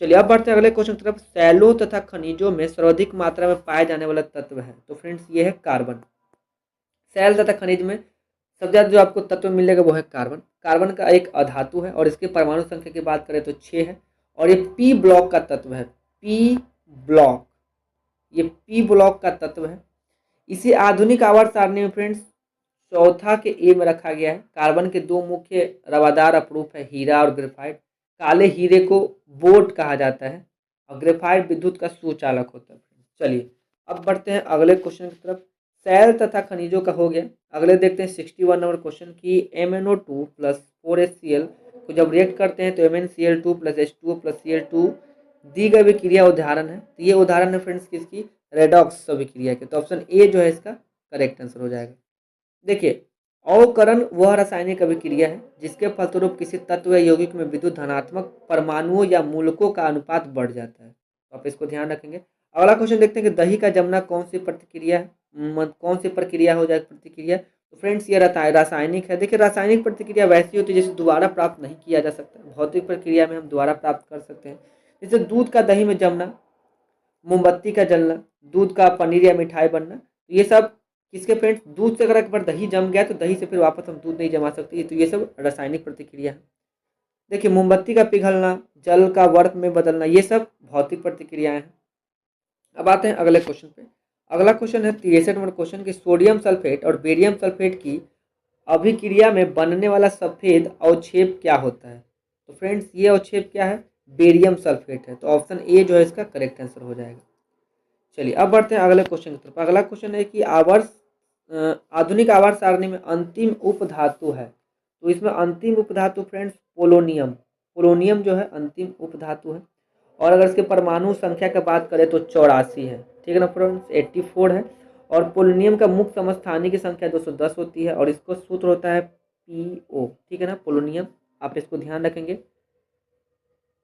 चलिए अब बढ़ते हैं अगले क्वेश्चन की तरफ। सैलों तथा खनिजों में सर्वाधिक मात्रा में पाए जाने वाला तत्व है, तो फ्रेंड्स ये है कार्बन। सैल तथा खनिज में सबसे ज़्यादा जो आपको तत्व मिलेगा वो है कार्बन। कार्बन का एक अधातु है और इसके परमाणु संख्या की बात करें तो 6 है और ये पी ब्लॉक का तत्व है। पी ब्लॉक, ये पी ब्लॉक का तत्व है। इसे आधुनिक आवर्त सारणी में फ्रेंड्स चौथा के ए में रखा गया है। कार्बन के दो मुख्य रवादार अपरूप है, हीरा और ग्रेफाइट। काले हीरे को बोट कहा जाता है और ग्रेफाइट विद्युत का सुचालक होता है। चलिए अब बढ़ते हैं अगले क्वेश्चन की तरफ। सैल तथा खनिजों का हो गया। अगले देखते हैं 61 नंबर क्वेश्चन की MnO2 प्लस 4HCl को जब रिएक्ट करते हैं तो MnCl2 plus H2O plus Cl2 दी गई अभिक्रिया उदाहरण है। तो ये उदाहरण है फ्रेंड्स किसकी, रेडॉक्स अभिक्रिया के। तो ऑप्शन ए जो है इसका करेक्ट आंसर हो जाएगा। देखिए अवकरण वह रासायनिक अभिक्रिया है जिसके फलस्वरूप किसी तत्व या यौगिक में विद्युत धनात्मक परमाणुओं या मूलकों का अनुपात बढ़ जाता है। तो आप इसको ध्यान रखेंगे। अगला क्वेश्चन देखते हैं कि दही का जमना कौन सी प्रतिक्रिया है, कौन सी प्रक्रिया हो जाए प्रतिक्रिया। तो फ्रेंड्स ये रासायनिक है। देखिए रासायनिक प्रतिक्रिया वैसी होती है जिसे दोबारा प्राप्त नहीं किया जा सकता। भौतिक प्रक्रिया में हम दोबारा प्राप्त कर सकते हैं, जैसे दूध का दही में जमना, मोमबत्ती का जलना, दूध का पनीर या मिठाई बनना। ये सब किसके फ्रेंड्स, दूध से अगर एक बार दही जम गया तो दही से फिर वापस हम दूध नहीं जमा सकते। तो ये सब रासायनिक प्रतिक्रिया है। देखिए मोमबत्ती का पिघलना, जल का वर्क में बदलना, ये सब भौतिक प्रतिक्रियाएं हैं। अब आते हैं अगले क्वेश्चन पे। अगला क्वेश्चन है 63 नंबर क्वेश्चन की सोडियम सल्फेट और बेरियम सल्फेट की अभिक्रिया में बनने वाला सफेद अवक्षेप क्या होता है। तो फ्रेंड्स ये अवक्षेप क्या है, बेरियम सल्फेट है। तो ऑप्शन ए जो है इसका करेक्ट आंसर हो जाएगा। चलिए अब बढ़ते हैं अगले क्वेश्चन की तरफ। अगला क्वेश्चन है कि आधुनिक आवर्त सारणी में अंतिम उपधातु है। तो इसमें अंतिम उपधातु फ्रेंड्स पोलोनियम, पोलोनियम जो है अंतिम उपधातु है। और अगर इसके परमाणु संख्या की बात करें तो 84 है, ठीक है ना फ्रेंड्स, 84 है। और पोलोनियम का मुख्य समस्थानिक की संख्या 210 होती है और इसको सूत्र होता है PO, ठीक है ना, पोलोनियम। आप इसको ध्यान रखेंगे।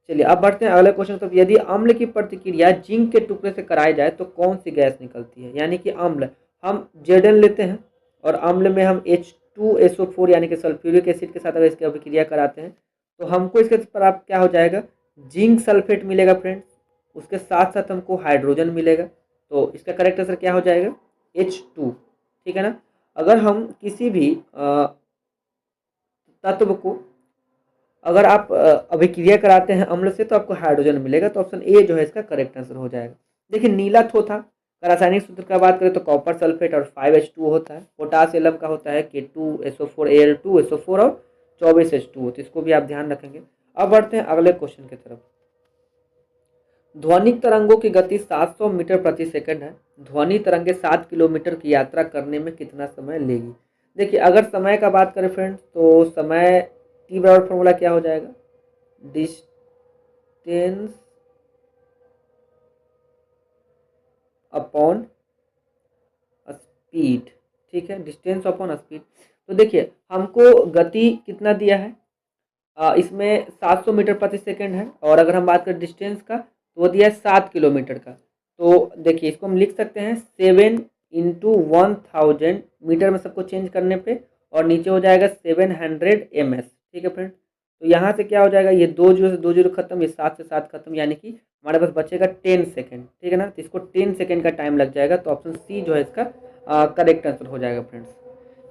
चलिए अब बढ़ते हैं अगले क्वेश्चन पर। यदि अम्ल की प्रतिक्रिया जिंक के टुकड़े से कराई जाए तो कौन सी गैस निकलती है। यानी कि अम्ल, हम Zn लेते हैं और अम्ल में हम H2SO4 यानी कि सल्फ्यूरिक एसिड के साथ अगर इसकी अभिक्रिया कराते हैं तो हमको इसके पर आप क्या हो जाएगा, जिंक सल्फेट मिलेगा फ्रेंड्स। उसके साथ साथ हमको हाइड्रोजन मिलेगा। तो इसका करेक्ट आंसर क्या हो जाएगा, H2, ठीक है ना। अगर हम किसी भी तत्व को अगर आप अभिक्रिया कराते हैं अम्ल से तो आपको हाइड्रोजन मिलेगा। तो ऑप्शन ए जो है इसका करेक्ट आंसर हो जाएगा। देखिए नीला थोथा का रासायनिक सूत्र का बात करें तो कॉपर सल्फेट और 5H2 होता है। पोटास एलम का होता है K2SO4Al2SO4 और 24H2O। तो इसको भी आप ध्यान रखेंगे। अब बढ़ते हैं अगले क्वेश्चन की तरफ। ध्वनिक तरंगों की गति 700 मीटर प्रति सेकंड है। ध्वनि तरंगे 7 किलोमीटर की यात्रा करने में कितना समय लेगी। देखिए अगर समय का बात करें फ्रेंड्स तो समय टी बराबर फॉर्मूला क्या हो जाएगा, डिस्टेंस अपॉन स्पीड, ठीक है, डिस्टेंस अपॉन स्पीड। तो देखिए हमको गति कितना दिया है, इसमें 700 मीटर प्रति सेकंड है। और अगर हम बात करें डिस्टेंस का तो वो दिया है 7 किलोमीटर का। तो देखिए इसको हम लिख सकते हैं 7 × 1000 मीटर में सबको चेंज करने पे और नीचे हो जाएगा 700 ms, ठीक है फ्रेंड। तो यहाँ से क्या हो जाएगा, ये 2 जीरो से 2 जीरो खत्म, ये 7 से 7 खत्म, यानी कि हमारे पास बचेगा 10 सेकेंड, ठीक है ना। तो इसको 10 सेकेंड का टाइम लग जाएगा। तो ऑप्शन सी जो है इसका करेक्ट आंसर हो जाएगा फ्रेंड्स।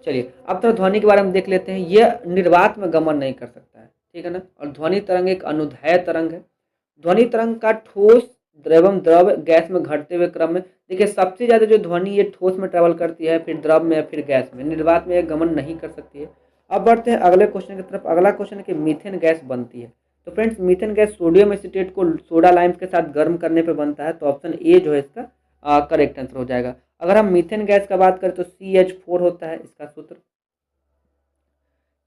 चलिए अब तो ध्वनि के बारे में देख लेते हैं। यह निर्वात में गमन नहीं कर सकता है, ठीक है ना। और ध्वनि तरंग एक अनुदैर्ध्य तरंग है। ध्वनि तरंग का ठोस एवं द्रव गैस में घटते हुए क्रम में, देखिए सबसे ज़्यादा जो ध्वनि ये ठोस में ट्रेवल करती है, फिर द्रव में, फिर गैस में, निर्वात में गमन नहीं कर सकती है। अब बढ़ते हैं अगले क्वेश्चन की तरफ। अगला क्वेश्चन है कि मीथेन गैस बनती है। तो friends methane gas sodium acetate को सोडा लाइम के साथ गर्म करने पे बनता है, तो ऑप्शन ए जो है इसका करेक्ट आंसर हो जाएगा। अगर हम मीथेन गैस का बात करें तो CH4 होता है इसका सूत्र,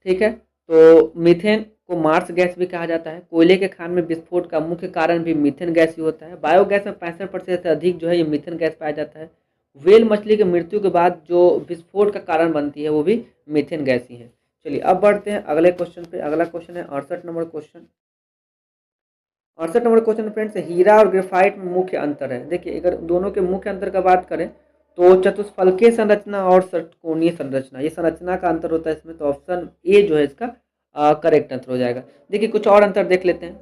ठीक है। तो मीथेन को मार्स गैस भी कहा जाता है। कोयले के खान में विस्फोट का मुख्य कारण भी मीथेन गैस ही होता है। बायोगैस में 65% से अधिक जो है ये मीथेन गैस पाया जाता है। व्हेल मछली की मृत्यु के बाद जो विस्फोट का कारण बनती है वो भी मीथेन गैस ही है। चलिए अब बढ़ते हैं अगले क्वेश्चन पे। अगला क्वेश्चन है 68 number question. 68 number question friends, हीरा और ग्रेफाइट में मुख्य अंतर है। देखिए अगर दोनों के मुख्य अंतर का बात करें तो चतुष्फलकीय संरचना और षटकोणीय संरचना, ये संरचना का अंतर होता है इसमें, तो ऑप्शन ए जो है इसका करेक्ट आंसर हो जाएगा। देखिए कुछ और अंतर देख लेते हैं।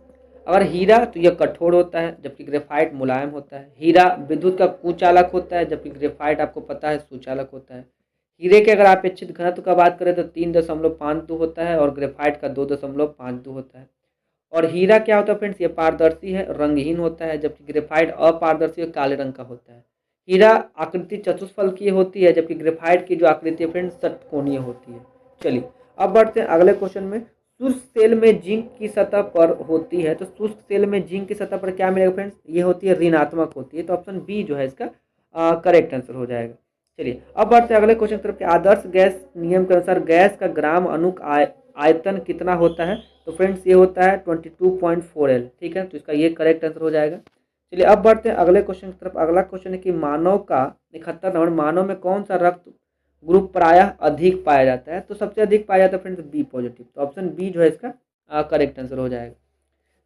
अगर हीरा तो यह कठोर होता है जबकि ग्रेफाइट मुलायम होता है। हीरा विद्युत का कुचालक होता है जबकि ग्रेफाइट आपको पता है सुचालक होता है। हीरे के अगर अपेक्षित घनत्व का बात करें तो 3.52 होता है और ग्रेफाइट का 2.52 होता है। और हीरा क्या होता है फ्रेंड्स, ये पारदर्शी है, रंगहीन होता है, जबकि ग्रेफाइट अपारदर्शी और काले रंग का होता है। हीरा आकृति चतुष्फलकीय होती है जबकि ग्रेफाइट की जो आकृति है फ्रेंड्स षटकोणीय होती है। चलिए अब बढ़ते हैं अगले क्वेश्चन में। शुष्क सेल में जिंक की सतह पर होती है, तो शुष्क सेल में जिंक की सतह पर क्या मिलेगा फ्रेंड्स, ये होती है ऋणात्मक होती है, तो ऑप्शन बी जो है इसका करेक्ट आंसर हो जाएगा। चलिए अब बढ़ते हैं अगले क्वेश्चन की तरफ। आदर्श गैस नियम के अनुसार गैस का ग्राम अनुक आयतन कितना होता है, तो फ्रेंड्स ये होता है 22.4L, ठीक है, तो इसका ये करेक्ट आंसर हो जाएगा। चलिए अब बढ़ते हैं अगले क्वेश्चन की तरफ। अगला क्वेश्चन है कि मानव का 71 नंबर, मानव में कौन सा रक्त ग्रुप प्रायः अधिक पाया जाता है, तो सबसे अधिक पाया जाता है फ्रेंड्स बी पॉजिटिव, तो ऑप्शन बी जो है इसका करेक्ट आंसर हो जाएगा।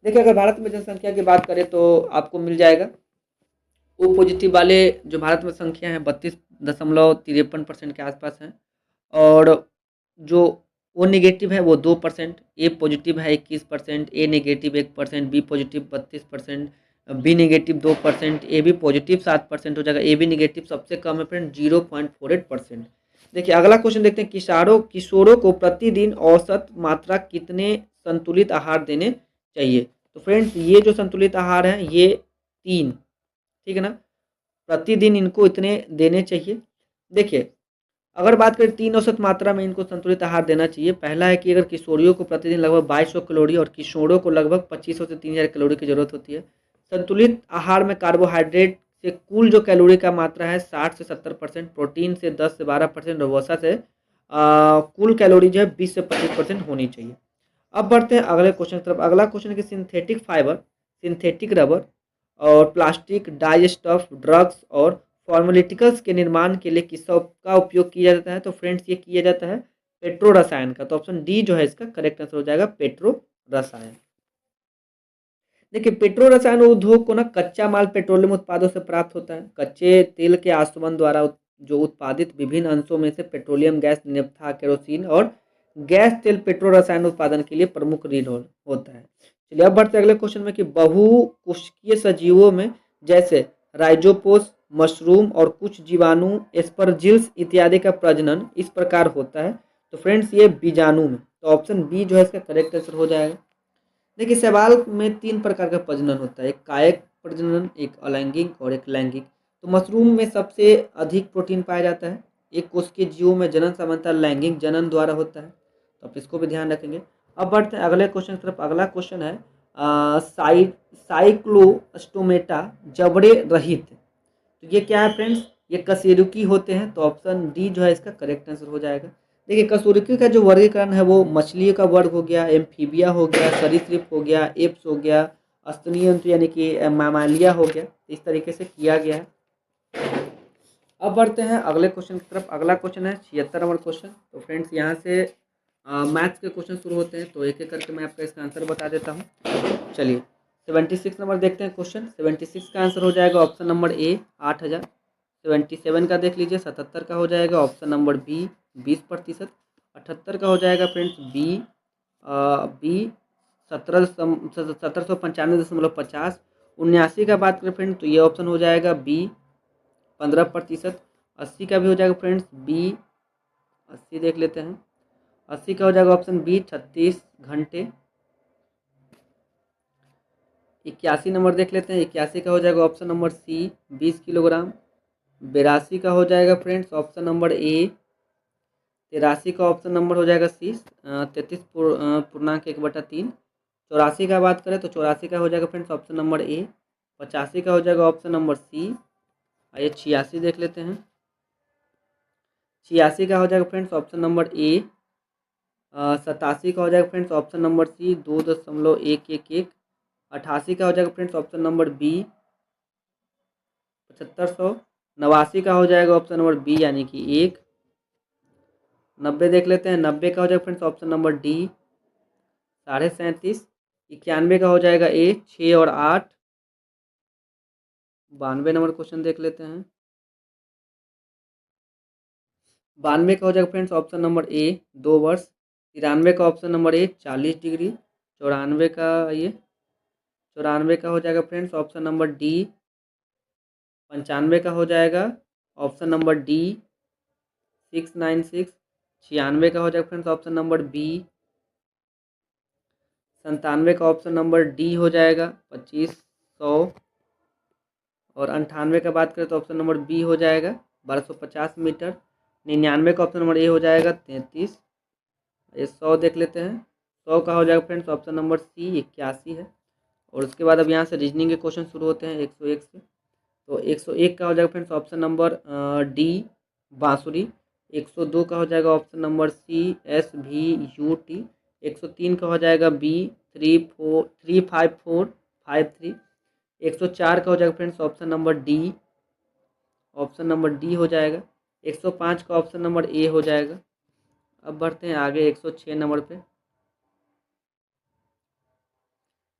देखिए अगर भारत में जनसंख्या की बात करें तो आपको मिल जाएगा ओ पॉजिटिव वाले जो भारत में संख्या है 32.53% के आसपास है, और जो ओ नेगेटिव है वो 2%, ए पॉजिटिव है 21%, A negative 1%, B positive 32%, B negative 2%, A B positive 7% हो जाएगा, ए बी नेगेटिव सबसे कम है फ्रेंड 0.48%। देखिए अगला क्वेश्चन देखते हैं। किशोरों को प्रतिदिन औसत मात्रा कितने संतुलित आहार देने चाहिए, तो फ्रेंड्स ये जो संतुलित आहार है ये 3, ठीक है ना, प्रतिदिन इनको इतने देने चाहिए। देखिए अगर बात करें 3 औसत मात्रा में इनको संतुलित आहार देना चाहिए। पहला है कि अगर किशोरियों को प्रतिदिन लगभग 2200 कैलोरी और किशोरों को लगभग 2500 से 3000 कैलोरी की जरूरत होती है। संतुलित आहार में कार्बोहाइड्रेट से कुल जो कैलोरी का मात्रा है 60 से 70%, प्रोटीन से 10 से 12% और वसा से कुल कैलोरी जो है 20 से 25% होनी चाहिए। अब बढ़ते हैं अगले क्वेश्चन की तरफ। अगला क्वेश्चन है कि सिंथेटिक फाइबर, सिंथेटिक रबर और प्लास्टिक, डाई स्टफ, ड्रग्स और फार्मास्यूटिकल्स के निर्माण के लिए किस का उपयोग किया जाता है, तो फ्रेंड्स ये किया जाता है पेट्रो रसायन का, तो ऑप्शन डी जो है इसका करेक्ट आंसर हो जाएगा पेट्रो रसायन। देखिए पेट्रो रसायन उद्योग को ना कच्चा माल पेट्रोलियम उत्पादों से प्राप्त होता है। कच्चे तेल के आसवन द्वारा जो उत्पादित विभिन्न अंशों में से पेट्रोलियम गैस, नेफ्था, केरोसिन और गैस तेल पेट्रो रसायन उत्पादन के लिए प्रमुख रीढ़ होता है। चलिए अब बढ़ते अगले क्वेश्चन में कि बहुकोशिकीय सजीवों में जैसे राइजोपोस, मशरूम और कुछ जीवाणु, एस्परजिल्स इत्यादि का प्रजनन इस प्रकार होता है, तो फ्रेंड्स ये बीजाणु में, तो ऑप्शन बी जो है इसका करेक्ट आंसर हो जाएगा। देखिए शैवाल में 3 प्रकार का प्रजनन होता है, एक कायिक प्रजनन, एक अलैंगिक और एक लैंगिक। तो मशरूम में सबसे अधिक प्रोटीन पाया जाता है। एक कोशिकीय जीवों में जनन सामान्यतः लैंगिक जनन द्वारा होता है, तो आप इसको भी ध्यान रखेंगे। अब बढ़ते हैं अगले क्वेश्चन की तरफ। अगला क्वेश्चन है साइक्लोस्टोमेटा जबड़े रहित, तो ये क्या है फ्रेंड्स, ये कशेरुकी होते हैं, तो ऑप्शन डी जो है इसका करेक्ट आंसर हो जाएगा। देखिए कशेरुकी का जो वर्गीकरण है वो मछलियों का वर्ग हो गया, एम्फीबिया हो गया, सरीसृप हो गया, एप्स हो गया, स्तनीय जंतु यानी कि मामालिया हो गया, इस तरीके से किया गया है। अब बढ़ते हैं अगले क्वेश्चन की तरफ। अगला क्वेश्चन है 76 नंबर क्वेश्चन। तो फ्रेंड्स यहाँ से मैथ्स के क्वेश्चन शुरू होते हैं, तो एक एक करके मैं आपका इसका आंसर बता देता हूँ। चलिए 76 नंबर देखते हैं क्वेश्चन। 76 का आंसर हो जाएगा ऑप्शन नंबर ए 8000। 77 का देख लीजिए 77 का हो जाएगा ऑप्शन नंबर बी 20%। 78 का हो जाएगा फ्रेंड्स बी 1795.50। 79 का बात करें फ्रेंड तो ये ऑप्शन हो जाएगा बी 15%। 80 का भी हो जाएगा फ्रेंड्स बी 80 देख लेते हैं। 80 का हो जाएगा ऑप्शन बी 36 घंटे। 81 नंबर देख लेते हैं। 81 का हो जाएगा ऑप्शन नंबर सी 20 किलोग्राम। 82 का हो जाएगा फ्रेंड्स ऑप्शन नंबर ए 83 का ऑप्शन नंबर हो जाएगा सी 33 पूर्णांक 1/3। 84 का बात करें तो 84 का हो जाएगा फ्रेंड्स ऑप्शन नंबर ए। 85 का हो जाएगा ऑप्शन नंबर सी। आइए 86 देख लेते हैं। 86 का हो जाएगा फ्रेंड्स ऑप्शन नंबर ए। 87 का हो जाएगा फ्रेंड्स ऑप्शन नंबर सी 2.111। 88 का हो जाएगा फ्रेंड्स ऑप्शन नंबर बी 7500। 89 का हो जाएगा ऑप्शन नंबर बी यानी कि 1। 90 देख लेते हैं। 90 का हो जाएगा फ्रेंड्स ऑप्शन नंबर डी 37.5। 91 का हो जाएगा ए 6 और 8। 92 नंबर क्वेश्चन देख लेते हैं। 92 का हो जाएगा फ्रेंड्स ऑप्शन नंबर ए 2 वर्ष। 93 का ऑप्शन नंबर ए 40 डिग्री। 94 का ये 94 का हो जाएगा फ्रेंड्स ऑप्शन नंबर डी 95 का हो जाएगा ऑप्शन नंबर डी 696। 96 का हो जाएगा फ्रेंड्स ऑप्शन नंबर बी 97 का ऑप्शन नंबर डी हो जाएगा 2500। और 98 का बात करें तो ऑप्शन नंबर बी हो जाएगा 1250 मीटर। 99 का ऑप्शन नंबर ए हो जाएगा 33। ये 100 देख लेते हैं। 100 का हो जाएगा फ्रेंड्स ऑप्शन नंबर सी 81 है। और उसके बाद अब यहाँ से रीजनिंग के क्वेश्चन शुरू होते हैं 101 से। तो 101 का हो जाएगा फ्रेंड्स ऑप्शन नंबर डी बांसुरी। 102 का हो जाएगा ऑप्शन नंबर सी SVUT। 103 का हो जाएगा बी 35453। 104 का हो जाएगा friends option number D. Option number D हो जाएगा। 105 का ऑप्शन नंबर ए हो जाएगा। अब बढ़ते हैं आगे 106 नंबर पे।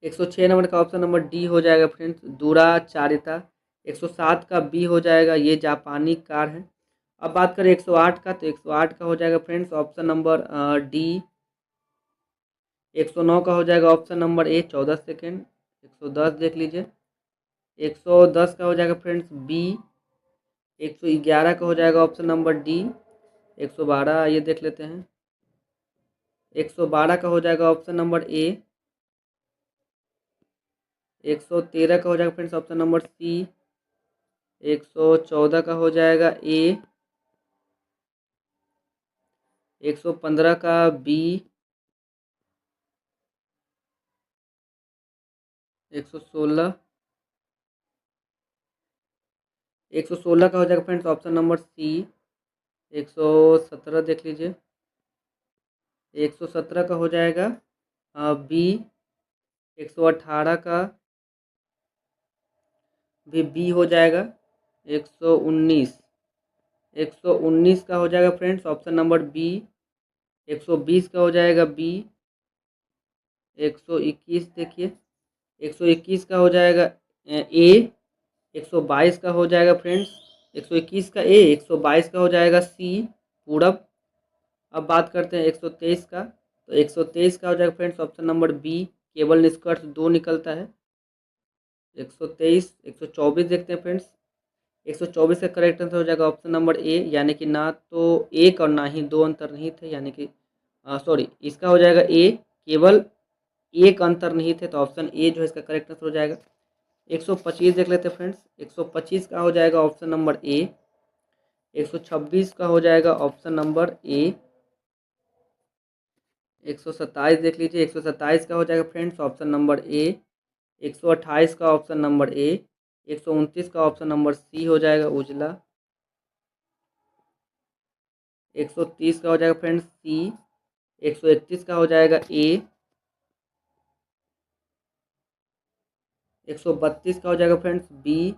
106 नंबर का ऑप्शन नंबर डी हो जाएगा फ्रेंड्स दूराचारिता। 107 का बी हो जाएगा ये जापानी कार है। अब बात करें 108 का तो 108 का हो जाएगा फ्रेंड्स ऑप्शन नंबर डी। 109 का हो जाएगा ऑप्शन नंबर ए 14 सेकेंड। 110 देख लीजिए। 110 का हो जाएगा फ्रेंड्स बी। 111 का हो जाएगा ऑप्शन नंबर डी। 112 ये देख लेते हैं। 112 का हो जाएगा ऑप्शन नंबर ए। 113 का हो जाएगा फ्रेंड्स ऑप्शन नंबर सी। 114 का हो जाएगा ए। 115 का बी। 116 का हो जाएगा फ्रेंड्स ऑप्शन नंबर सी। 117 देख लीजिए। 117 का हो जाएगा बी। 118 का भी बी हो जाएगा। 119 का हो जाएगा फ्रेंड्स ऑप्शन नंबर बी। 120 का हो जाएगा बी। 121 देखिए। 121 का हो जाएगा ए। 122 का हो जाएगा फ्रेंड्स 121 का ए। 122 का हो जाएगा सी पूरब। अब बात करते हैं 123 का तो 123 का हो जाएगा फ्रेंड्स ऑप्शन नंबर बी केवल निष्कर्ष 2 निकलता है। 123 124 देखते हैं फ्रेंड्स। 124 का करेक्ट आंसर हो जाएगा ऑप्शन नंबर ए यानी कि ना तो एक और ना ही दो अंतर्निहित है यानी कि सॉरी इसका हो जाएगा ए केवल एक अंतर्निहित है तो ऑप्शन ए जो है इसका करेक्ट आंसर हो जाएगा। 125 देख लेते हैं फ्रेंड्स। 125 का हो जाएगा ऑप्शन नंबर ए। 126 का हो जाएगा ऑप्शन नंबर ए। 127 देख लीजिए। 127 का हो जाएगा फ्रेंड्स ऑप्शन नंबर ए। 128 का ऑप्शन नंबर ए। 129 का ऑप्शन नंबर सी हो जाएगा उजला। 130 का हो जाएगा फ्रेंड्स सी। 131 का हो जाएगा ए। 132 का हो जाएगा फ्रेंड्स बी।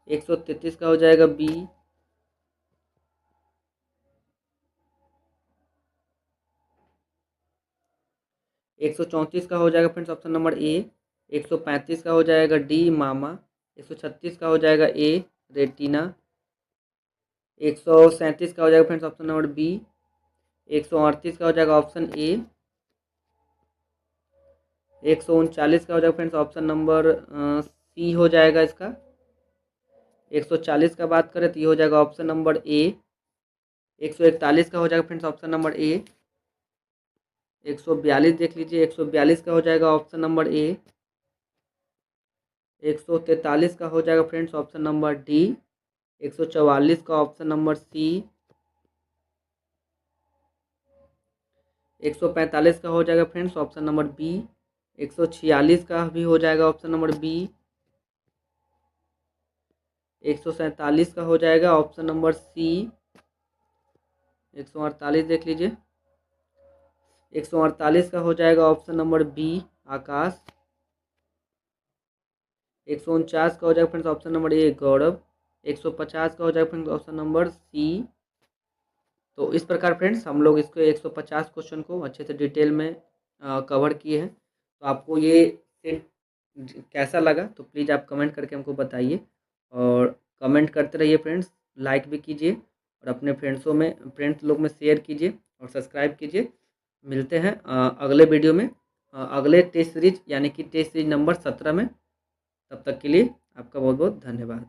133 का हो जाएगा बी। 134 का हो जाएगा फ्रेंड्स ऑप्शन नंबर ए। 135 का हो जाएगा डी मामा। 136 का हो जाएगा ए रेटिना। 137 का हो जाएगा फ्रेंड्स ऑप्शन नंबर बी। 138 का हो जाएगा ऑप्शन ए। 139 का हो जाएगा फ्रेंड्स ऑप्शन नंबर सी हो जाएगा इसका। 140 का बात करें तो ये हो जाएगा ऑप्शन नंबर ए। 141 का हो जाएगा फ्रेंड्स ऑप्शन नंबर ए। 142 देख लीजिए। 142 का हो जाएगा ऑप्शन नंबर ए। 143 का हो जाएगा फ्रेंड्स ऑप्शन नंबर डी। 144 का ऑप्शन नंबर सी। 145 का हो जाएगा फ्रेंड्स ऑप्शन नंबर बी। 146 का भी हो जाएगा ऑप्शन नंबर बी। 147 का हो जाएगा ऑप्शन नंबर सी। 148 देख लीजिए। 148 का हो जाएगा ऑप्शन नंबर बी आकाश। 149 का हो जाएगा फ्रेंड्स ऑप्शन नंबर ए गौरव। 150 का हो जाएगा फ्रेंड्स ऑप्शन नंबर सी। तो इस प्रकार फ्रेंड्स हम लोग इसको 150 क्वेश्चन को अच्छे से डिटेल में कवर किए हैं। तो आपको ये सेट कैसा लगा तो प्लीज़ आप कमेंट करके हमको बताइए, और कमेंट करते रहिए फ्रेंड्स, लाइक भी कीजिए और अपने फ्रेंड्स लोग में शेयर कीजिए और सब्सक्राइब कीजिए। मिलते हैं अगले वीडियो में, अगले टेस्ट सीरीज यानी कि टेस्ट सीरीज नंबर 17 में। तब तक के लिए आपका बहुत बहुत धन्यवाद।